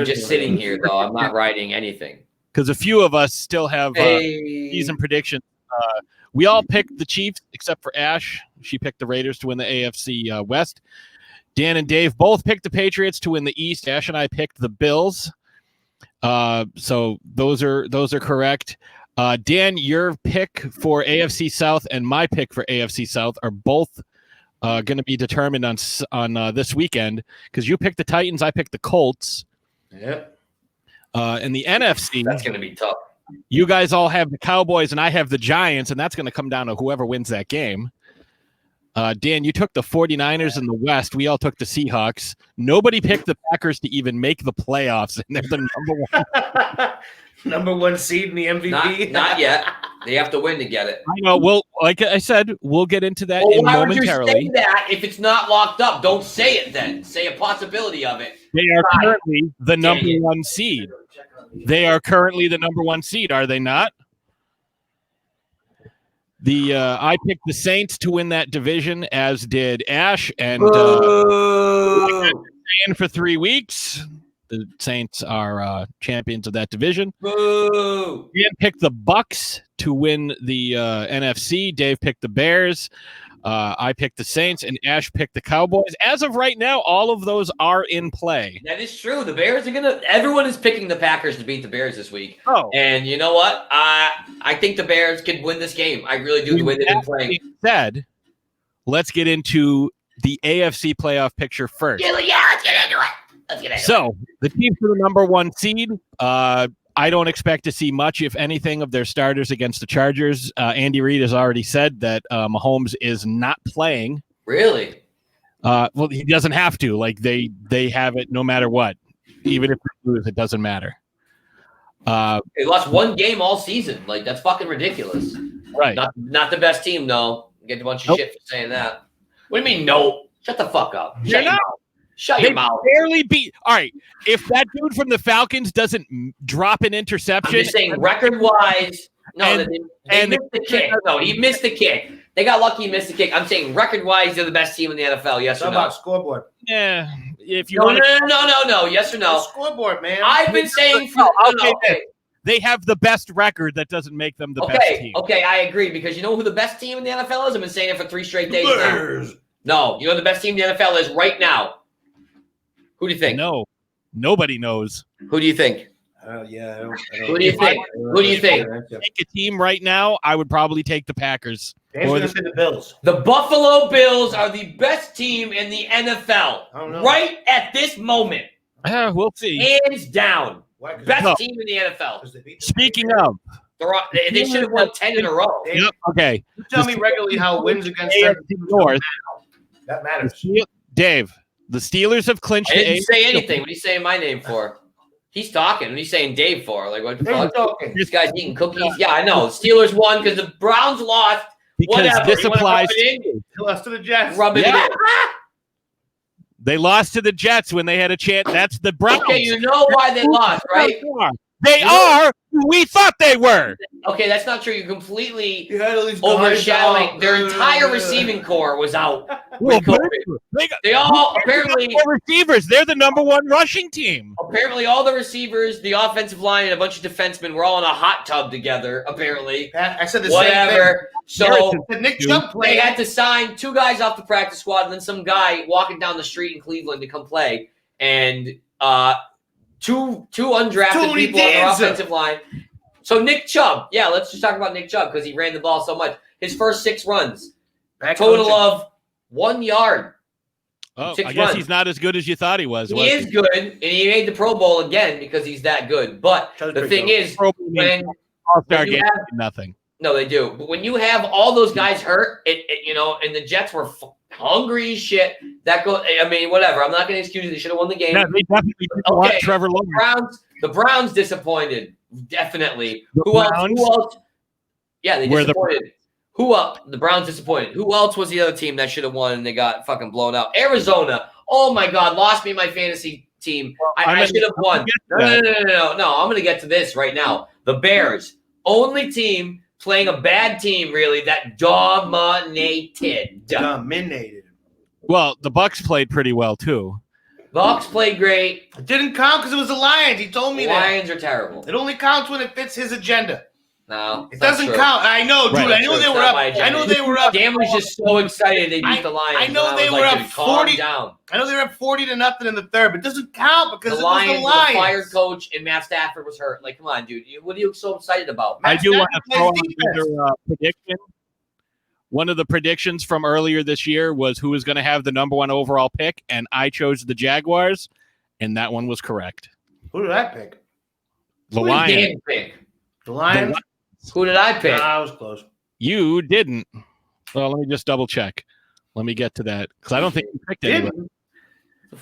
just sitting here, though. I'm not writing anything. Because a few of us still have season predictions. We all picked the Chiefs except for Ash. She picked the Raiders to win the AFC West. Dan and Dave both picked the Patriots to win the East. Ash and I picked the Bills. So those are correct. Dan, your pick for AFC South and my pick for AFC South are both going to be determined on this weekend because you picked the Titans, I picked the Colts. Yep. In the NFC, that's going to be tough. You guys all have the Cowboys and I have the Giants, and that's going to come down to whoever wins that game. Dan, you took the 49ers in the West. We all took the Seahawks. Nobody picked the Packers to even make the playoffs, and they're the number one seed in the MVP. Not yet. They have to win to get it. I know. Well, like I said, we'll get into that momentarily. Would you say that if it's not locked up? Don't say it then. Say a possibility of it. They are currently the number 1 seed. They are currently the number 1 seed, are they not? I picked the Saints to win that division, as did Ash, and like I've been saying for 3 weeks, the Saints are champions of that division. Boo! Dan picked the Bucks to win the NFC. Dave picked the Bears. I picked the Saints, and Ash picked the Cowboys. As of right now, all of those are in play. That is true. The Bears are everyone is picking the Packers to beat the Bears this week. Oh. And you know what? I think the Bears could win this game. I really do, the way they've been playing. Said, let's get into the AFC playoff picture first. Yeah, let's get into it. So, the Chiefs are the number 1 seed. I don't expect to see much, if anything, of their starters against the Chargers. Andy Reid has already said that Mahomes is not playing. Really? Well, he doesn't have to. Like they have it no matter what. Even if they lose, it doesn't matter. They lost one game all season. Like that's fucking ridiculous. Right. Not the best team, though. Get a bunch of shit for saying that. What do you mean, no? Shut the fuck up. Shut your mouth. Shut your mouth. Barely beat. All right. If that dude from the Falcons doesn't drop an interception. I'm just saying record-wise. No, they missed the kick. No, he missed the kick. They got lucky he missed the kick. I'm saying record-wise, they're the best team in the NFL. Yes or no? How about scoreboard? Yeah. If you no, want no. Yes or no? Scoreboard, man. I've been saying okay. They have the best record. That doesn't make them the best team. Okay, I agree because you know who the best team in the NFL is? I've been saying it for 3 straight days now. No, you know who the best team in the NFL is right now? Who do you think? No, nobody knows. Who do you think? Yeah. Who do you think? Who do you think? Take a team right now, I would probably take the Packers. Or the Bills. The Buffalo Bills are the best team in the NFL right at this moment. We'll see. Hands down. Best team in the NFL. Speaking of. They should have won 10 in a row. Yep. Okay. You tell me regularly how wins against AFC North. That matters. Dave, the Steelers have clinched. I didn't say anything. What are you saying my name for? He's talking. What are you saying Dave for? Like, what the fuck? This guy's eating cookies. Yeah, I know. Steelers won because the Browns lost. Because whatever. this applies They lost to the Jets. Rub it in. They lost to the Jets when they had a chance. That's the Browns. Okay, you know why they lost, right? They are who we thought they were. Okay, that's not true. You're completely overshadowing. Their entire receiving core was out with COVID. They all apparently receivers. They're the number 1 rushing team. Apparently, all the receivers, the offensive line, and a bunch of defensemen were all in a hot tub together. Apparently, I said the whatever. same thing. So Nick Chubb they had to sign 2 guys off the practice squad, and then some guy walking down the street in Cleveland to come play, and two undrafted people on their offensive line. So Nick Chubb, let's just talk about Nick Chubb because he ran the ball so much. His first 6 runs, total of 1 yard. Oh, 6 I guess runs. He's not as good as you thought he was. He is good, and he made the Pro Bowl again because he's that good. But the thing is, when All-Star game, have, nothing. No, they do. But when you have all those guys hurt, and the Jets were hungry as shit. I mean, whatever. I'm not going to excuse you. They should have won the game. Yeah, they definitely didn't want Trevor Lawrence. The Browns disappointed. Definitely. Who else? Yeah, they disappointed. The Browns disappointed. Who else was the other team that should have won and they got fucking blown out? Arizona. Oh my God, lost me my fantasy team. I should have won. No. I'm going to get to this right now. The Bears, only team playing a bad team, really, that dominated. Well, the Bucks played pretty well too. Bucks played great. It didn't count because it was the Lions. He told me that. Lions are terrible. It only counts when it fits his agenda. No, it doesn't count. I know, dude. I know they were up. I know they were up. Dan was just so excited they beat the Lions. I know they were up 40. I know they were up 40-0 in the third, but it doesn't count because the Lions. The fired coach and Matt Stafford was hurt. Like, come on, dude. What are you so excited about? I do want to throw out another prediction. One of the predictions from earlier this year was who was going to have the number 1 overall pick, and I chose the Jaguars, and that one was correct. Who did I pick? The Lions. The Lions? Who did I pick? I was close. You didn't. Well, let me just double check. Let me get to that because I don't think you picked anybody.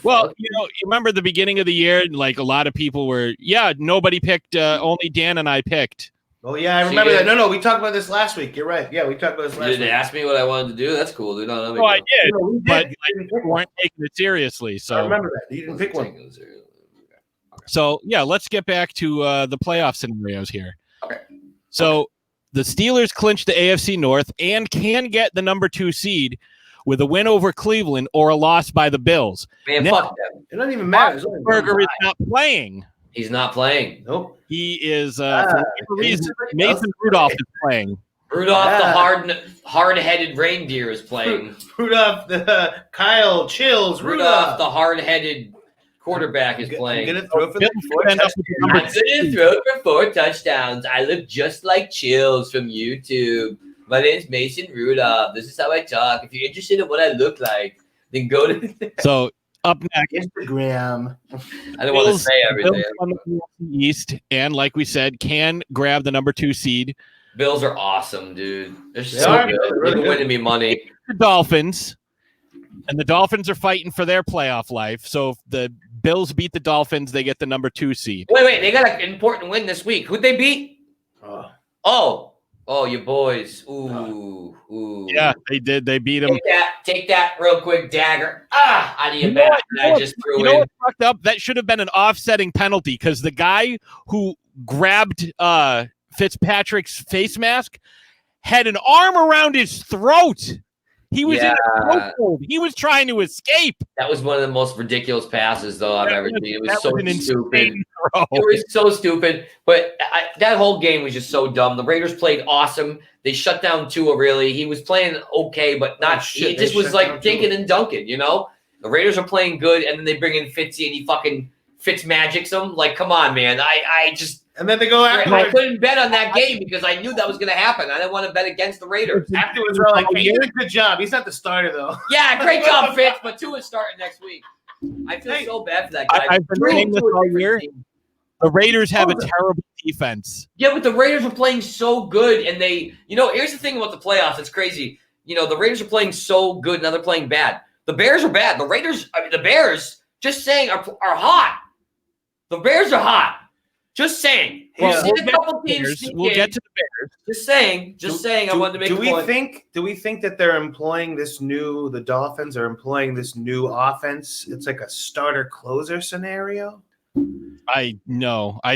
Well, you remember the beginning of the year, like a lot of people were, nobody picked, only Dan and I picked. Oh, yeah, I remember that. No, we talked about this last week. You're right. Yeah, we talked about this last week. You didn't ask me what I wanted to do? That's cool, dude. No, I did, but you weren't taking it seriously. So I remember that. You didn't pick one. So, let's get back to the playoff scenarios here. Okay. So the Steelers clinched the AFC North and can get the number 2 seed with a win over Cleveland or a loss by the Bills. Man, fuck them. It doesn't even matter. Burger is not playing. He's not playing. Nope. He is, for whatever reason, Mason Rudolph is playing. Rudolph, the hard-headed reindeer, is playing. Rudolph, the Kyle Chills. Rudolph, the hard-headed quarterback is playing. I'm going to throw for 4 touchdowns. I look just like Chills from YouTube. My name's Mason Rudolph. This is how I talk. If you're interested in what I look like, then go to... So, up next, Instagram. I don't want to say everything. East, and like we said, can grab the number 2 seed. Bills are awesome, dude. They're so good. They're winning me money. The Dolphins. And the Dolphins are fighting for their playoff life. So if the Bills beat the Dolphins, they get the number 2 seed. Wait. They got an important win this week. Who'd they beat? Oh, your boys. Ooh. Yeah, they did. They beat them. Take that real quick, Dagger. Out of your bat. I just threw in. What fucked up? That should have been an offsetting penalty because the guy who grabbed Fitzpatrick's face mask had an arm around his throat. He was in a chokehold. He was trying to escape. That was one of the most ridiculous passes, though, I've ever seen. It was so stupid. Throw. It was so stupid. But that whole game was just so dumb. The Raiders played awesome. They shut down Tua, really. He was playing okay, but not shit. He just was like dinking and dunking, you know? The Raiders are playing good, and then they bring in Fitzy, and he fucking Fitzmagics them. Like, come on, man. I just... And then they go after. I couldn't bet on that game because I knew that was going to happen. I didn't want to bet against the Raiders. Afterwards, we're like, hey, you did a good job. He's not the starter, though. Yeah, great job, Fitz, but Tua's starting next week. I feel so bad for that guy. I've been saying this all year. The Raiders have a terrible defense. Yeah, but the Raiders are playing so good, and they, here's the thing about the playoffs. It's crazy. The Raiders are playing so good, now they're playing bad. The Bears are bad. The Bears, just saying, are hot. The Bears are hot. Just saying. Well, we'll get to the Bears. Just saying. I wanted to make a point. Do we think that they're employing the Dolphins are employing this new offense? It's like a starter-closer scenario? I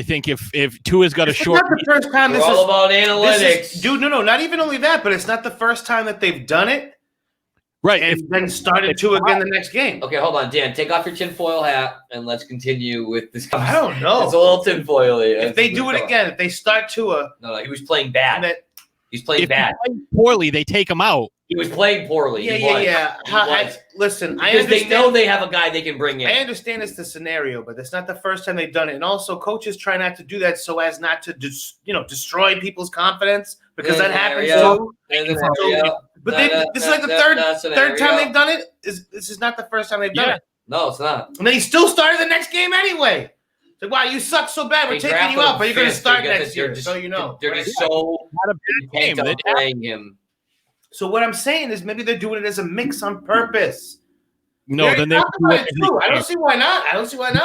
think if Tua's got a short... It's not the first time this is all about analytics. Dude, no, not even only that, but it's not the first time that they've done it. Right. And then started Tua again the next game. Okay, hold on, Dan. Take off your tinfoil hat and let's continue with this. I don't know. It's a little tinfoil-y. If they do it again, if they start Tua... No, he was playing bad. He's playing bad. He played poorly, they take him out. He was playing poorly. Yeah. Listen, I understand. They know they have a guy they can bring in. I understand it's the scenario, but it's not the first time they've done it. And also, coaches try not to do that so as not to destroy people's confidence because that happens too. But this is like the third time they've done it. This is not the first time they've done it. No, it's not. And then he still started the next game anyway. It's like, wow, you suck so bad. We're taking you out, but you're going to start next year. So you know. They're just so game. playing him. So what I'm saying is maybe they're doing it as a mix on purpose. No, then they would do it I don't see why not.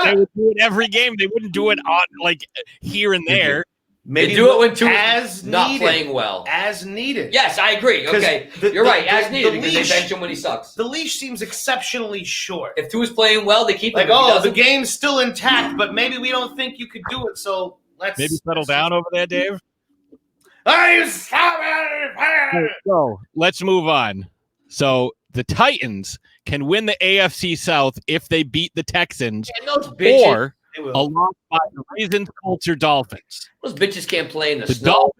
They would do it every game. They wouldn't do it on here and there. Maybe they do it when Tua's not playing well. As needed. Yes, I agree. Okay, you're right. As needed because they bench him when he sucks. The leash seems exceptionally short. If Tua's playing well, they keep him. Like, the game's still intact, but maybe we don't think you could do it. So let's settle down over there, Dave. So let's move on. So the Titans can win the AFC South if they beat the Texans, or along by the Raisins, Colts, or Dolphins. Those bitches can't play in the snow.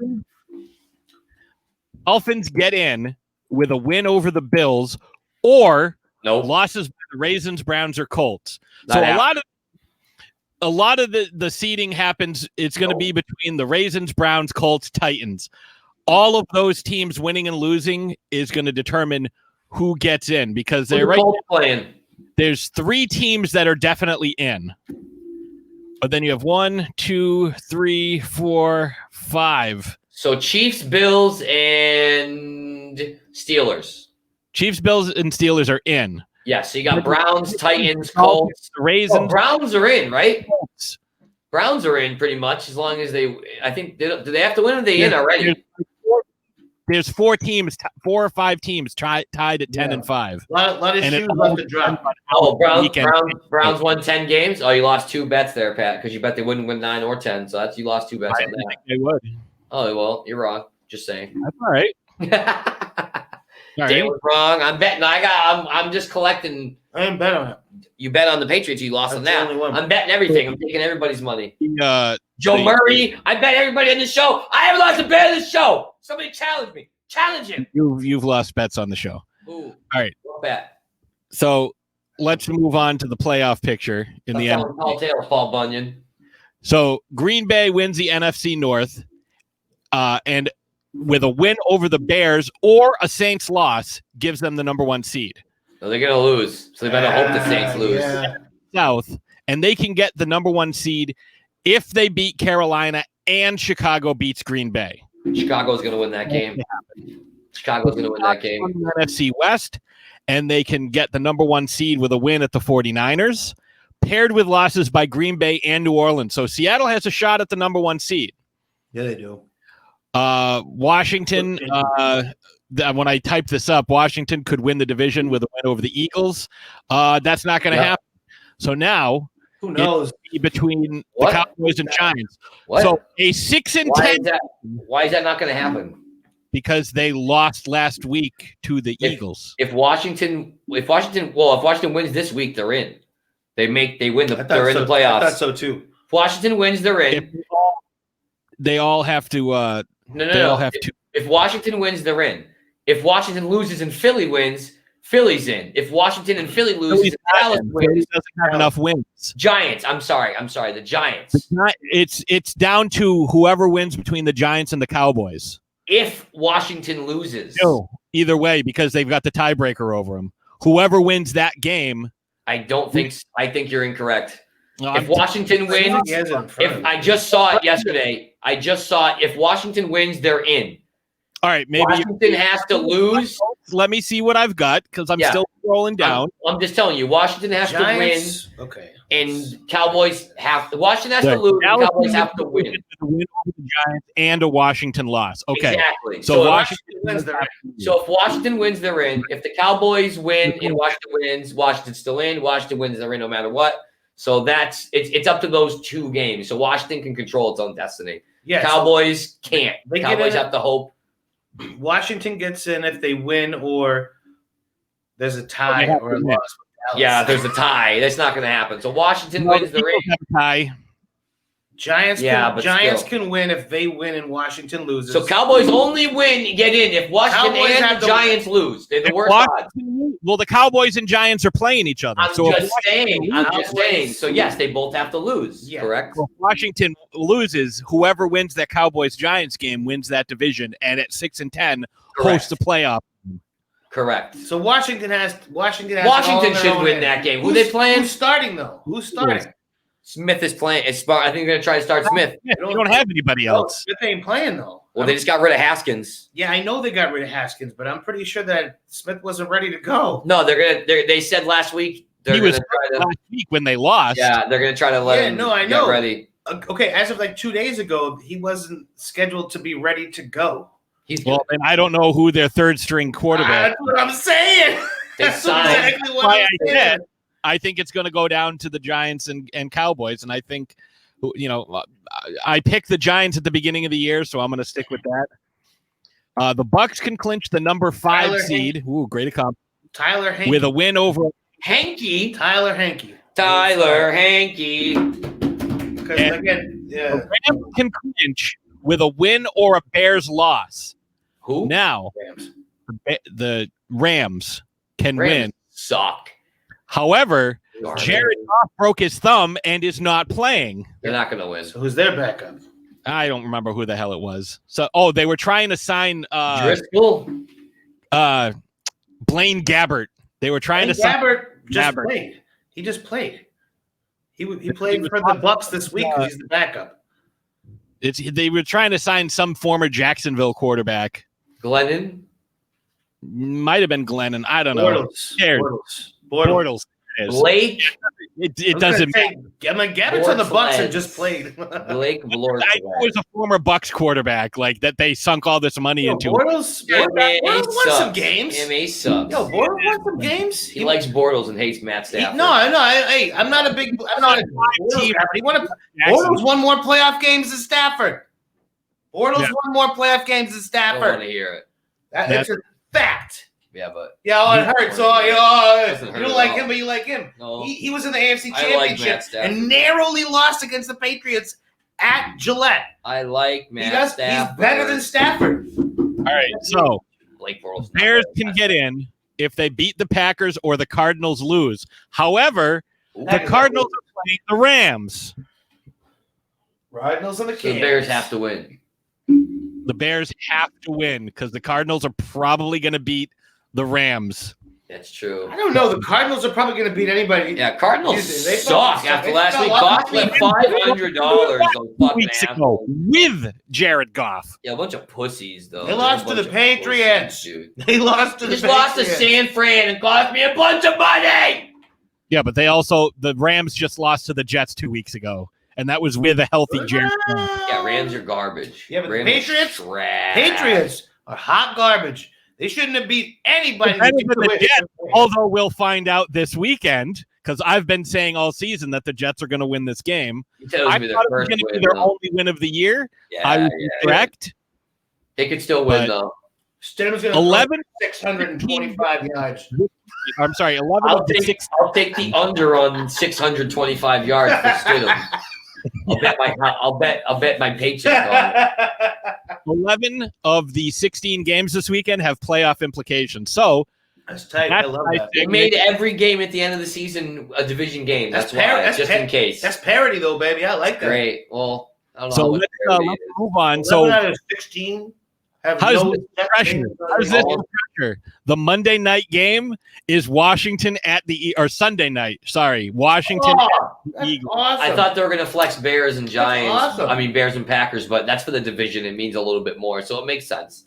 Dolphins get in with a win over the Bills, or losses by the Raisins, Browns, or Colts. So a lot of the seeding happens. It's going to be between the Raisins, Browns, Colts, Titans. All of those teams winning and losing is going to determine who gets in because they're playing. There's 3 teams that are definitely in. But then you have 1, 2, 3, 4, 5. So Chiefs, Bills, and Steelers. Chiefs, Bills, and Steelers are in. Yeah, so you got Browns, Titans, Colts. Raisins. Browns are in, right? Colts. Browns are in pretty much as long as they. I think do they have to win? Or are they in already? There's 4 or 5 teams tied at 10 and 5. A lot of shoes left to drop. Oh, Browns won 10 games. Oh, you lost 2 bets there, Pat, because you bet they wouldn't win 9 or 10. So you lost 2 bets on that. Think they would. Oh well, you're wrong. Just saying. That's all right. Dave was wrong. I'm betting. I'm just collecting. I didn't bet on it. You bet on the Patriots. You lost on that. I'm betting everything. I'm taking everybody's money. Joe Murray. I bet everybody on this show. I haven't lost a bet on this show. Somebody challenge me. Challenge him. You've lost bets on the show. Ooh, all right. Bet. So let's move on to the playoff picture in the end. Paul Bunyan. So Green Bay wins the NFC North, and with a win over the Bears or a Saints loss gives them the number 1 seed. So they're going to lose. So they better hope the Saints lose. Yeah. South, and they can get the number 1 seed if they beat Carolina and Chicago beats Green Bay. Chicago's going to win that game. Chicago's going to win that game. On the NFC West, and they can get the number 1 seed with a win at the 49ers, paired with losses by Green Bay and New Orleans. So Seattle has a shot at the number 1 seed. Yeah, they do. Washington, when I type this up, Washington could win the division with a win over the Eagles. That's not going to happen. So now, who knows between the Cowboys and Giants. What? So a 6-10. Why is that not going to happen? Because they lost last week to the Eagles. If Washington wins this week, they're in. They're in the playoffs. I thought so too. If Washington wins, they're in. They all have to. No. If Washington wins, they're in. If Washington loses and Philly wins, Philly's in. If Washington and Philly loses and Dallas wins, doesn't have enough wins. Giants. I'm sorry. The Giants. It's down to whoever wins between the Giants and the Cowboys. If Washington loses, no, either way, because they've got the tiebreaker over them. Whoever wins that game, I think you're incorrect. No, if Washington wins, I just saw it yesterday. If Washington wins, they're in. All right, maybe Washington has to lose. Let me see what I've got because I'm still scrolling down. I'm just telling you, Washington has Giants, to win. Okay. And Cowboys have to. Washington has to lose. And Cowboys have to win. Win over the Giants and a Washington loss. Okay. Exactly. So Washington wins, they're in. So if Washington wins, they're in. If the Cowboys win and Washington wins, Washington's still in. Washington wins, they're in no matter what. So it's up to those 2 games. So Washington can control its own destiny. Yeah, Cowboys can't. Cowboys have to hope. Washington gets in if they win or there's a tie or a loss. Yeah, there's a tie. That's not going to happen. So Washington wins the race. Tie. Giants can win if they win and Washington loses. So Cowboys only get in if Washington and the Giants lose. They're the worst odds. Well, the Cowboys and Giants are playing each other. I'm just saying. So yes, they both have to lose. Yeah. Correct. So if Washington loses, whoever wins that Cowboys-Giants game wins that division, and at 6-10 hosts the playoff. Correct. So Washington should win that game. Who they playing? Who's starting though? Who's starting? Smith is playing. I think they're going to try to start Smith. You don't have anybody else. Smith ain't playing though. Well, they just got rid of Haskins. Yeah, I know they got rid of Haskins, but I'm pretty sure that Smith wasn't ready to go. No, they said last week. He was last week when they lost. Yeah, they're going to try to let him get ready. Okay, as of like 2 days ago, he wasn't scheduled to be ready to go. And I don't know who their third string quarterback. That's what I'm saying. That's exactly what I'm saying. I think it's going to go down to the Giants and Cowboys, and I think, I picked the Giants at the beginning of the year, so I'm going to stick with that. The Bucks can clinch the number 5 seed. Ooh, great accomplishment. Tyler Hanky. With a win over Hanky. Tyler Hanky. Because again, the Rams can clinch with a win or a Bears loss. Who? Now, the Rams can win. Suck. However, Jared Goff broke his thumb and is not playing. They're not going to win. So who's their backup? I don't remember who the hell it was. So, they were trying to sign Driscoll? Blaine Gabbert. They were trying to sign Gabbert. Played. He just played. He played for the Bucks this week because he's the backup. They were trying to sign some former Jacksonville quarterback. Glennon? Might have been Glennon. I don't know. Bortles. Blake? It doesn't matter. Gabbert's on the Bucks and just played. Blake Bortles. I know it was a former Bucks quarterback, like that they sunk all this money into. Bortles won some games. He sucks. Yo, Bortles won some games. He likes Bortles and hates Matt Stafford. I'm not a Bortles. Bortles won more playoff games than Stafford. Bortles won more playoff games than Stafford. I don't want to hear it. That's a fact. Yeah, but it hurts. So you don't like him, but you like him. No. He was in the AFC Championship and narrowly lost against the Patriots at Gillette. I like Matt Stafford. He's better than Stafford. All right, so Blake Bortles. Bears can get in if they beat the Packers or the Cardinals lose. However, the Cardinals are playing the Rams. Cardinals and the So the Bears have to win. The Bears have to win because the Cardinals are probably going to beat the Rams. That's true. I don't know. The Cardinals are probably going to beat anybody. Yeah, Cardinals They suck after last week. Goff left $500. Those fucking Weeks ago assholes. with Jared Goff. Yeah, a bunch of pussies though. They lost to the Patriots. They lost to the Just lost to San Fran and cost me a bunch of money. Yeah, but the Rams just lost to the Jets 2 weeks ago, and that was with a healthy Jared Goff. Yeah, Rams are garbage. Yeah, but the Rams Patriots are hot garbage. They shouldn't have beat anybody. Better than the Jets, although we'll find out this weekend, because I've been saying all season that the Jets are going to win this game. I thought it was going to be their only win of the year. Yeah, I was correct. They could still win, though. Stidham's going to 625 yards. I'm sorry, 11 I'll take the under on 625 yards for Stidham. I'll bet my paycheck on it. 11 of the 16 games this weekend have playoff implications. So that's tight. I love that. They made every game at the end of the season a division game. That's why, just in case. That's parity, though, baby. I like that. Great. Well, I don't know. So let's move on. So 16. How's this pressure? The Monday night game is Washington at Sunday night. Sorry, Washington at the Eagles. Awesome. I thought they were going to flex Bears and Giants. Awesome. I mean, Bears and Packers, but that's for the division. It means a little bit more, so it makes sense.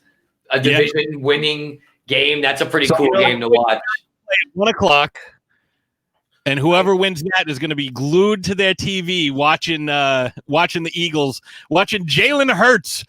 A division winning game, that's a pretty cool game to watch. At 1 o'clock, and whoever wins that is going to be glued to their TV watching the Eagles, watching Jalen Hurts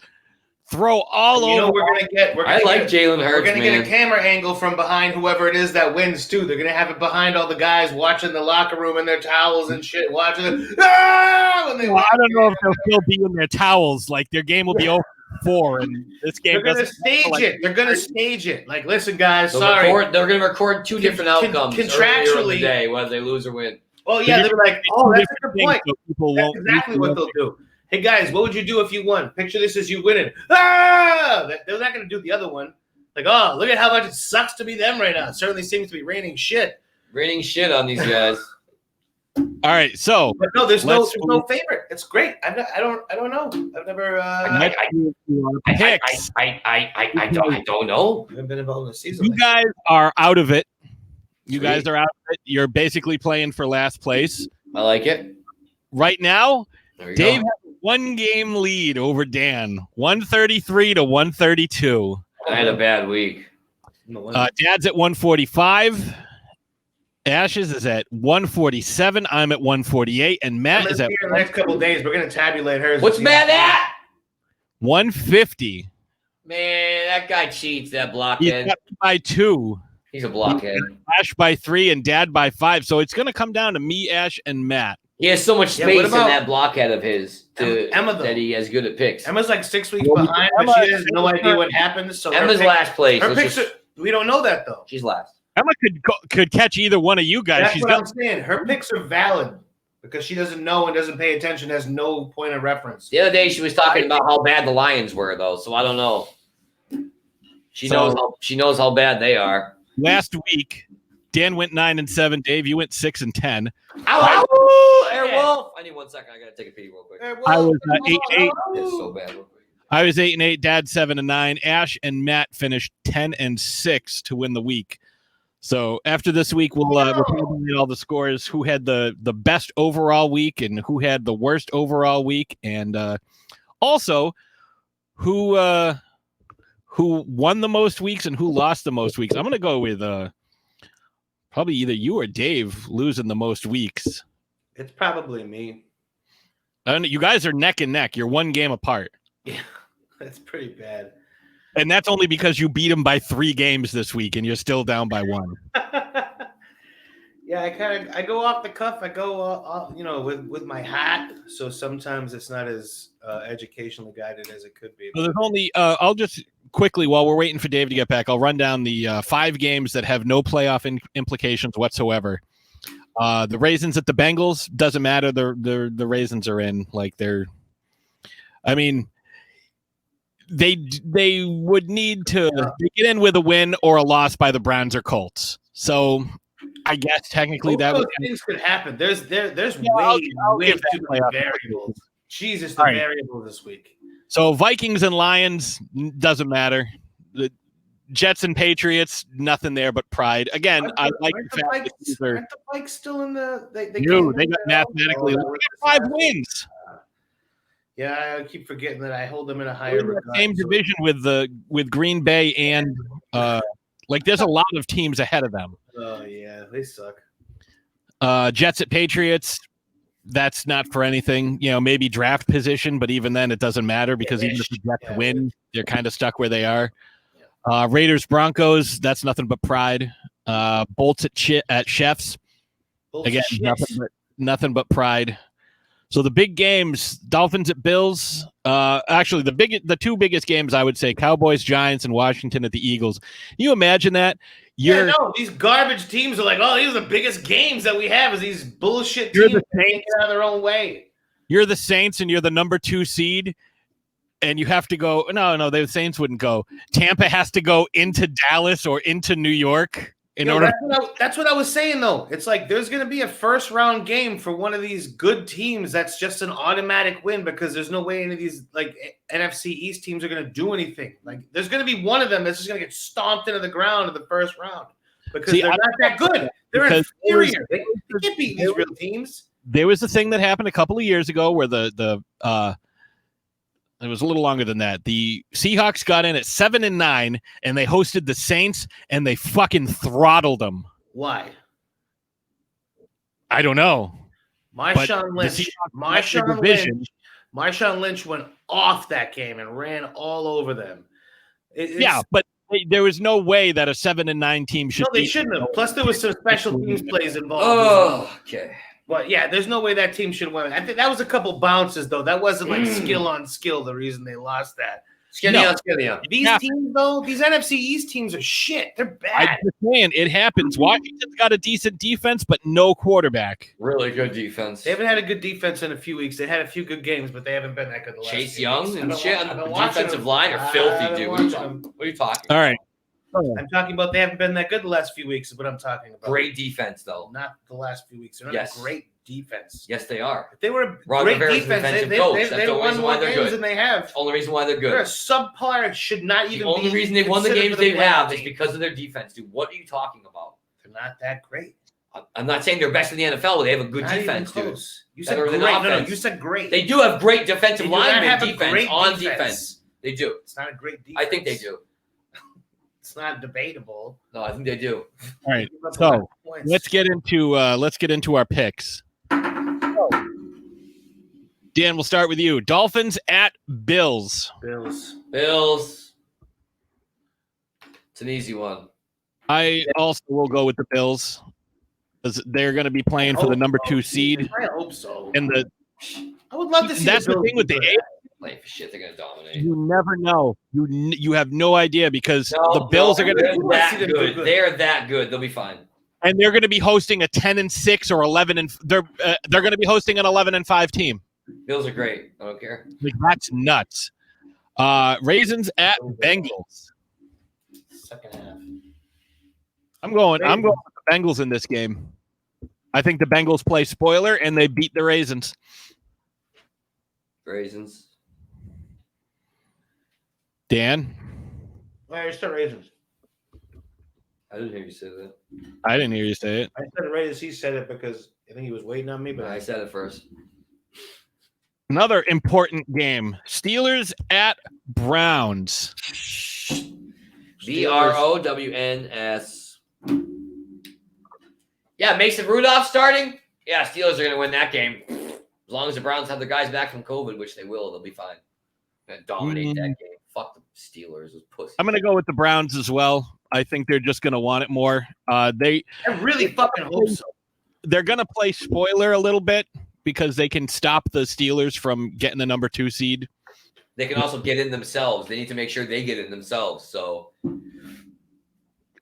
throw all over. We're gonna get. I like Jalen Hurts. We're gonna get a camera angle from behind whoever it is that wins too. They're gonna have it behind all the guys watching the locker room in their towels and shit, watching it. I don't know if they'll still be in their towels. Like their game will be over 4, and this game. They're gonna stage it. They're gonna stage it. Like, listen, guys. They're gonna record 2 different outcomes contractually in the day, whether they lose or win. Well, yeah, they're like, oh, that's a good point. That's exactly what they'll do. Hey, guys, what would you do if you won? Picture this as you winning. They're not going to do the other one. Like, oh, look at how much it sucks to be them right now. It certainly seems to be raining shit. Raining shit on these guys. All right, so. But no, there's no favorite. It's great. I don't know. I've never. I don't know. I haven't been involved in the season. You guys are out of it. You guys are out of it. You're basically playing for last place. I like it. Right now, Dave go. has a 1-game lead over Dan, 133 to 132. I had a bad week. Dad's at 145. Ashes is at 147. I'm at 148, and Matt is at. In the next couple of days, we're gonna tabulate hers. What's Matt at? 150. Man, that guy cheats. That He's blockhead. got me by 2. He's a blockhead. Ash by 3 and Dad by 5. So it's going to come down to me, Ash, and Matt. He has so much space in that blockhead of his that he has good at picks. Emma's like 6 weeks behind, but she has no idea what happens. So Emma's last place. Her picks we don't know that though. She's last. Emma could catch either one of you guys. That's what I'm saying. Her picks are valid because she doesn't know and doesn't pay attention. Has no point of reference. The other day she was talking about how bad the Lions were, though. So I don't know. She knows how bad they are. Last week, Dan went 9-7. Dave, you went 6-10. Airwolf! I need 1 second. I gotta take a pee real quick. I was 8-8. It's so bad. I was 8-8. Dad 7-9. Ash and Matt finished 10-6 to win the week. So after this week, we'll probably all the scores. Who had the best overall week and who had the worst overall week, and also who won the most weeks and who lost the most weeks. I'm gonna go with probably either you or Dave losing the most weeks. It's probably me. You guys are neck and neck. You're 1 game apart. Yeah, that's pretty bad. And that's only because you beat him by 3 games this week, and you're still down by 1. Yeah, I go off the cuff. I go, with my hat. So sometimes it's not as educationally guided as it could be. So there's only. I'll just quickly, while we're waiting for Dave to get back, I'll run down the 5 games that have no playoff implications whatsoever. The Raisins at the Bengals doesn't matter. The Raisins are in. Like they're. I mean. They would need to get in with a win or a loss by the Browns or Colts. So I guess technically both that those things could happen. There's way too many variables. Jesus, the variable this week. So Vikings and Lions doesn't matter. Jets and Patriots, nothing there but pride. Again, I like the fact that these are. Aren't the Vikes still in the? They Got mathematically 5 wins. Yeah, I keep forgetting that I hold them in a higher regard. Same division with Green Bay and there's a lot of teams ahead of them. Oh yeah, they suck. Jets at Patriots. That's not for anything, maybe draft position, but even then it doesn't matter because even if the Jets win, they're kind of stuck where they are. Raiders, Broncos, that's nothing but pride. Bolts at Chefs. Again, nothing but pride. So the big games, Dolphins at Bills. Actually, the 2 biggest games, I would say, Cowboys, Giants, and Washington at the Eagles. Can you imagine that? These garbage teams are like, oh, these are the biggest games that we have. Is these bullshit teams that can't get out of their own way? You're the Saints, and you're the number 2 seed, and you have to go. No, the Saints wouldn't go. Tampa has to go into Dallas or into New York. That's what I was saying, though. It's like there's going to be a first-round game for one of these good teams that's just an automatic win because there's no way any of these NFC East teams are going to do anything. Like there's going to be one of them that's just going to get stomped into the ground in the first round because they're not that good. They're inferior. They can't beat these real teams. There was a thing that happened a couple of years ago where it was a little longer than that. The Seahawks got in at 7-9, and they hosted the Saints, and they fucking throttled them. Why? I don't know. Marshawn Lynch went off that game and ran all over them. But there was no way that a 7-9 team should. No, they shouldn't have. Plus, there was some special teams plays involved. Oh, okay. But yeah, there's no way that team should win. I think that was a couple bounces though. That wasn't like skill on skill. The reason they lost that. Skinny on. These teams though, these NFC East teams are shit. They're bad. I'm just saying it happens. Washington's got a decent defense, but no quarterback. Really good defense. They haven't had a good defense in a few weeks. They had a few good games, but they haven't been that good. The last Chase few Young weeks. and shit on the defensive line are filthy, dude. What are you talking about? All right. I'm talking about they haven't been that good the last few weeks. Is what I'm talking about. Great defense, though. Not the last few weeks. They're not a great defense. Yes, they are. If they were a great defense, they won more games than they have. Only reason why they're good. They're a subpar. Should not even. The only reason they won the games they have is because of their defense, dude. What are you talking about? They're not that great. I'm not saying they're best in the NFL, but they have a good defense, dude. You said great. No, you said great. They do have great defensive linemen defense on defense. They do. It's not a great defense. I think they do. It's not debatable. No, I think they do. All right. So let's get into our picks. Dan, we'll start with you. Dolphins at Bills. Bills. It's an easy one. I also will go with the Bills because they're going to be playing for the number 2 seed. I hope so. And I would love to see. That's the thing with the AFC. Playing for shit, they're going to dominate. You never know. You have no idea because the Bills are going to be that good. They're that good. They'll be fine. And they're going to be hosting a 10-6 or 11 and they're going to be hosting an 11-5 team. Bills are great. I don't care. Like, that's nuts. Raisins at Bengals. Second half. I'm going with the Bengals in this game. I think the Bengals play spoiler and they beat the Raisins. Raisins. Dan? I said Raisins. I didn't hear you say that. I didn't hear you say it. I said Raisins. He said it because I think he was waiting on me. But I said it first. Another important game. Steelers at Browns. BROWNS. Yeah, Mason Rudolph starting. Yeah, Steelers are going to win that game. As long as the Browns have their guys back from COVID, which they will, they'll be fine. They're going to dominate that game. Fuck the Steelers. Those pussies. I'm going to go with the Browns as well. I think they're just going to want it more. I really fucking hope so. They're going to play spoiler a little bit because they can stop the Steelers from getting the number 2 seed. They can also get in themselves. They need to make sure they get in themselves. So,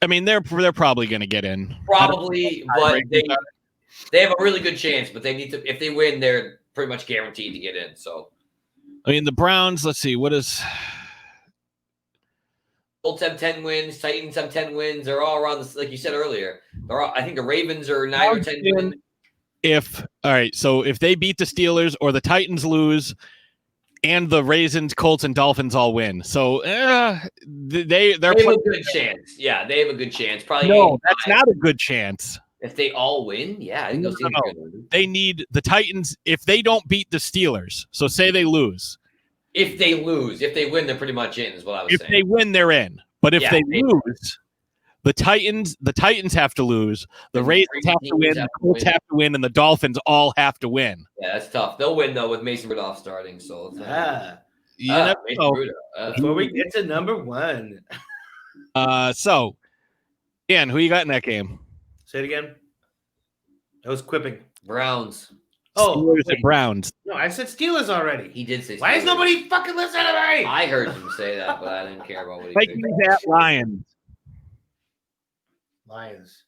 I mean, they're probably going to get in. Probably, but they have a really good chance. But they need to. If they win, they're pretty much guaranteed to get in. So, I mean, the Browns. Let's see, what is. Colts have 10 wins. Titans have 10 wins. They're all around this, like you said earlier. I think the Ravens are 9 or 10 wins. So if they beat the Steelers or the Titans lose, and the Raisins, Colts, and Dolphins all win. So they're they have a good chance. Yeah, they have a good chance. Probably no, that's not a good chance. If they all win, yeah, I think those teams are going to win. They need the Titans if they don't beat the Steelers. So say they lose. If they lose, if they win, they're pretty much in. Is what I was saying. If they win, they're in. But if they lose, the Titans have to lose. The Raisins have to win. The Colts have to win, and the Dolphins all have to win. Yeah, that's tough. They'll win though with Mason Rudolph starting. So before we get to number one. So, Dan, who you got in that game? Say it again. I was quipping. Browns. Steelers and Browns. No, I said Steelers already. He did say Steelers. Why is nobody fucking listening to me? I heard him say that, but I didn't care about what he Vikings said. at Lions. Lions.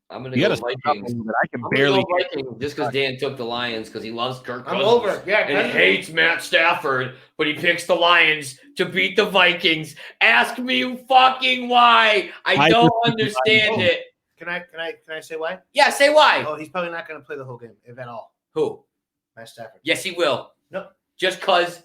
I'm going to go Vikings. I can barely Vikings just because Dan took the Lions because he loves Kirk Cousins. I'm over. Yeah, and hates Matt Stafford, but he picks the Lions to beat the Vikings. Ask me fucking why. I don't understand it. Can I say why? Yeah, say why. Oh, he's probably not going to play the whole game, if at all. Who? Matt Stafford. Yes, he will. No. Just because.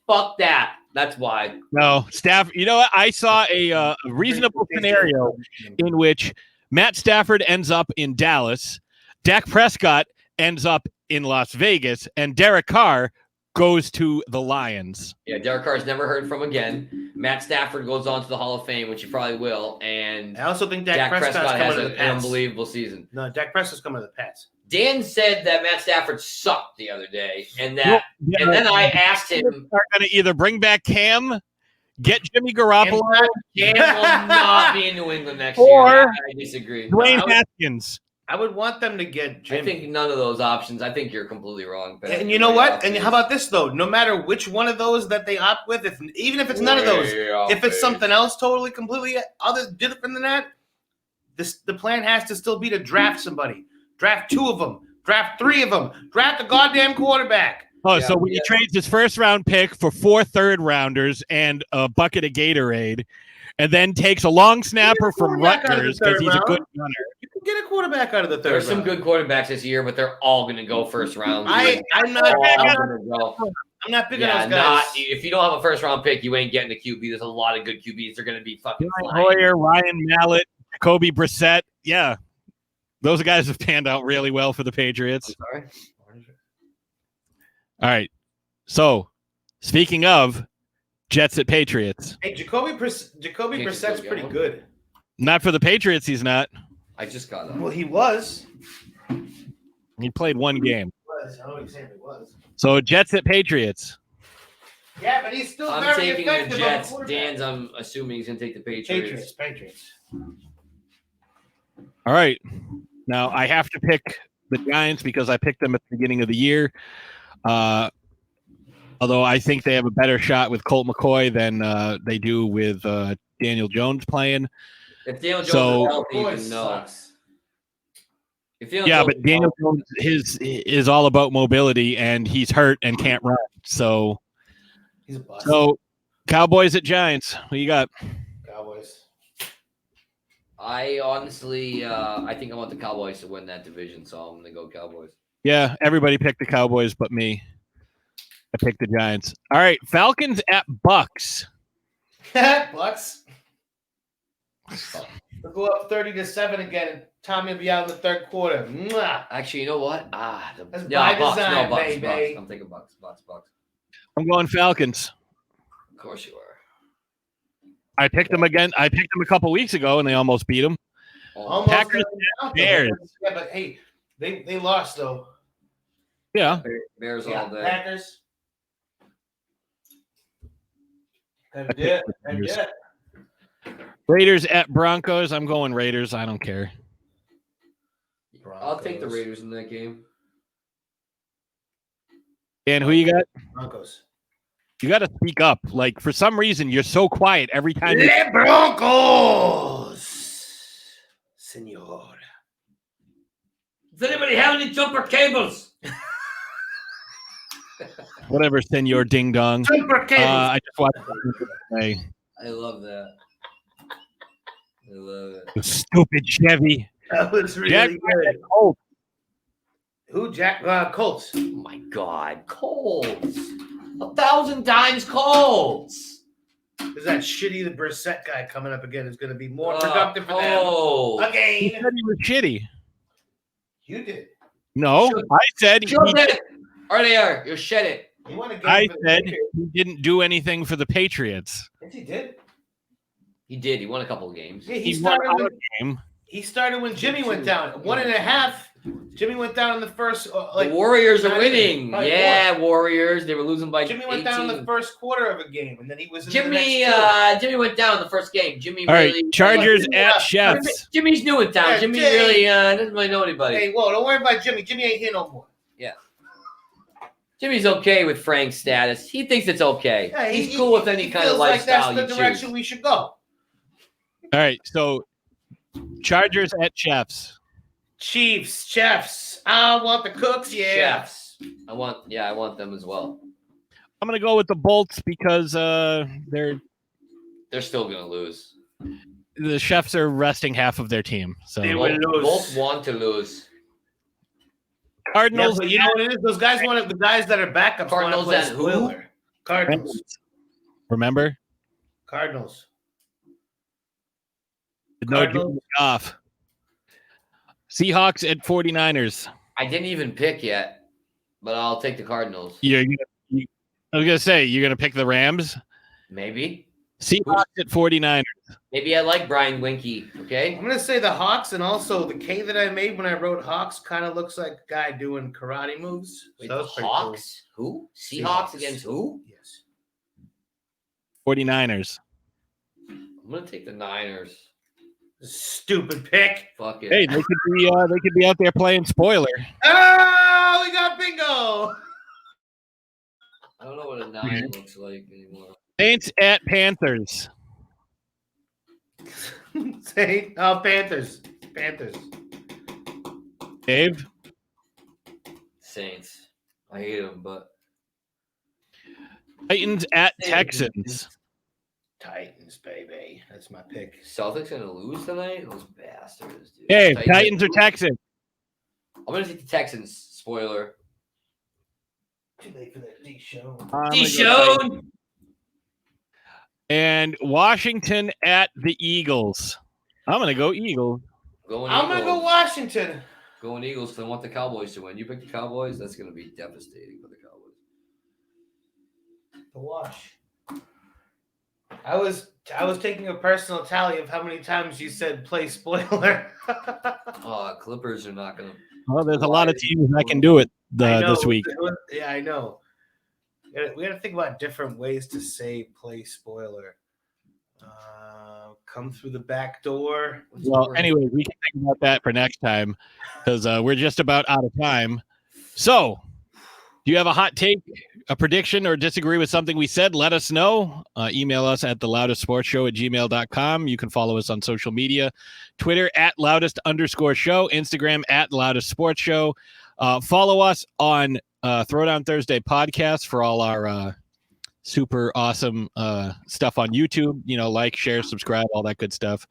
Fuck that. That's why. No, Stafford. You know what? I saw a reasonable scenario in which Matt Stafford ends up in Dallas, Dak Prescott ends up in Las Vegas, and Derek Carr goes to the Lions. Yeah, Derek Carr's never heard from again. Matt Stafford goes on to the Hall of Fame, which he probably will. And I also think Dak Prescott has an unbelievable season. No, Dak Prescott's coming to the Pats. Dan said that Matt Stafford sucked the other day, and then I asked him, "Are going to either bring back Cam, get Jimmy Garoppolo, Cam will not be in New England next or year." I disagree. Dwayne Haskins. I would want them to get Jimmy. I think none of those options. I think you're completely wrong. And you know what? And how about this though? No matter which one of those that they opt with, even if it's none of those, if it's something else totally, completely other different than that, the plan has to still be to draft somebody. Draft 2 of them. Draft 3 of them. Draft a goddamn quarterback. Oh, so when he trades his first-round pick for 4 third-rounders and a bucket of Gatorade, and then takes a long snapper from Rutgers because he's a good gunner. You can get a quarterback out of the third round. There's some good quarterbacks this year, but they're all going to go first round. I'm not big on those guys. If you don't have a first-round pick, you ain't getting a QB. There's a lot of good QBs. They're going to be fucking Hoyer, Ryan Mallett, Kobe Brissett. Yeah. Those guys have panned out really well for the Patriots. I'm sorry. All right. So, speaking of Jets at Patriots. Hey, Jacoby Brissett's pretty good. Not for the Patriots, he's not. I just got him. Well, he was. He played 1 game. I know exactly was. So, Jets at Patriots. Yeah, but he's still I'm very taking the effective. Jets. Dan's, I'm assuming he's going to take the Patriots. Patriots. All right. Now, I have to pick the Giants because I picked them at the beginning of the year. Although I think they have a better shot with Colt McCoy than they do with Daniel Jones playing. If Daniel Jones is healthy, even no. But Daniel Jones is all about mobility, and he's hurt and can't run. So, he's a bust. So Cowboys at Giants. What you got? Cowboys. I honestly, I think I want the Cowboys to win that division, so I'm going to go Cowboys. Yeah, everybody picked the Cowboys but me. I picked the Giants. All right, Falcons at Bucks. Bucks. We'll go up 30-7 again, and Tommy will be out in the third quarter. Mwah. Actually, you know what? Bucks. Bucks. Baby. I'm thinking Bucks. I'm going Falcons. Of course you are. I picked them again. I picked them a couple weeks ago, and they almost beat them. Packers at Bears. Yeah, but hey, they lost though. Yeah. Bears all day. Packers. Raiders at Broncos. I'm going Raiders. I don't care. I'll take the Raiders in that game. And who you got? Broncos. You got to speak up. Like, for some reason, you're so quiet every time. Le Broncos, senor. Does anybody have any jumper cables? Whatever, senor ding dong. Jumper cables. I just watched. I love that. I love it. The stupid Chevy. That was really Jack good. Colts. Who? Colts. Oh my God, Colts. 1,000 times calls. There's that shitty the Brissett guy coming up again. Is going to be more productive for them. Oh, Again. He said he was shitty. You did. No, I said Sure did. Or they are. You shed it. He won a game I for the said Patriots. he didn't do anything for the Patriots. Yes, he did. He did. He won a couple of games. Yeah, He won our game. He started when Jimmy went down. 1.5. Jimmy went down in the first. The Warriors are winning. Probably Yeah, Warriors. They were losing by Jimmy went 18. down in the first quarter of a game, and then he was in Jimmy, the next two. Jimmy went down in the first game. Jimmy All really. right, Chargers at Chefs. Jimmy's new in town. Yeah, Jimmy Jay. really doesn't really know anybody. Hey, whoa! Don't worry about Jimmy. Jimmy ain't here no more. Yeah. Jimmy's okay with Frank's status. He thinks it's okay. Yeah, He's cool with any kind of feels like lifestyle that's the you direction choose. we should go. All right, so Chargers at Chefs. Chiefs, chefs. I want the cooks. Yeah. Chefs. I want them as well. I'm gonna go with the Bolts because they're still gonna lose. The Chefs are resting half of their team. So Both want to lose. Cardinals. Yeah, but you know what it is? Those guys want the guys that are backups. Cardinals want to and play who? spoiler. Cardinals. Remember? Cardinals. No Cardinals. off. Seahawks at 49ers. I didn't even pick yet, but I'll take the Cardinals. I was gonna say you're gonna pick the Rams. Maybe. Seahawks at 49ers. Maybe I like Brian Winky. Okay. I'm gonna say the Hawks, and also the K that I made when I wrote Hawks kind of looks like a guy doing karate moves. Wait, So the that's pretty Hawks? Who? Seahawks against who? Yes. 49ers. I'm gonna take the Niners. Stupid pick. Fuck it. Hey, they could be out there playing spoiler. Oh, we got bingo. I don't know what a 9 looks like anymore. Saints at Panthers. Say, oh, Panthers. Panthers. Dave. Saints. I hate them, but Titans at Texans. Titans, baby. That's my pick. Celtics gonna lose tonight? Those bastards, dude. Hey, Titans or Texans? I'm gonna take the Texans. Spoiler. Too late for that D-Show. D-Show. And Washington at the Eagles. I'm gonna go Eagles. I'm gonna go Washington. Going Eagles because I want the Cowboys to win. You pick the Cowboys, that's gonna be devastating for the Cowboys. The wash. I was taking a personal tally of how many times you said play spoiler. Clippers are not gonna. Well, there's a lot of teams that can do it this week. Yeah, I know. We got to think about different ways to say play spoiler. Come through the back door. Well, anyway, we can think about that for next time because we're just about out of time. So, do you have a hot take, a prediction, or disagree with something we said? Let us know. Email us at TheLoudestSportsShow@gmail.com. You can follow us on social media, Twitter at Loudest_show, Instagram at LoudestSportsShow. Follow us on Throwdown Thursday podcast for all our super awesome stuff on YouTube. Like, share, subscribe, all that good stuff.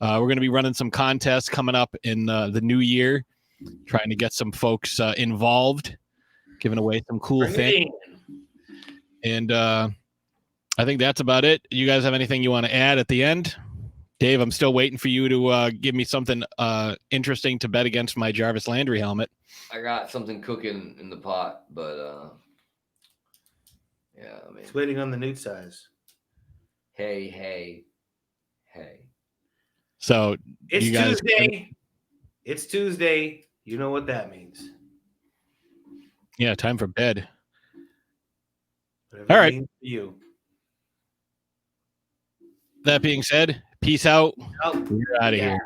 We're going to be running some contests coming up in the new year, trying to get some folks involved, giving away some cool things. And I think that's about it. You guys have anything you want to add at the end? Dave, I'm still waiting for you to give me something interesting to bet against my Jarvis Landry helmet. I got something cooking in the pot, but yeah, I mean, It's waiting on the nude size. Hey. So It's you guys, Tuesday. It's Tuesday. You know what that means. yeah, time for bed. Whatever All it right. means for you. That being said, peace out. Oh, We're out of yeah. here.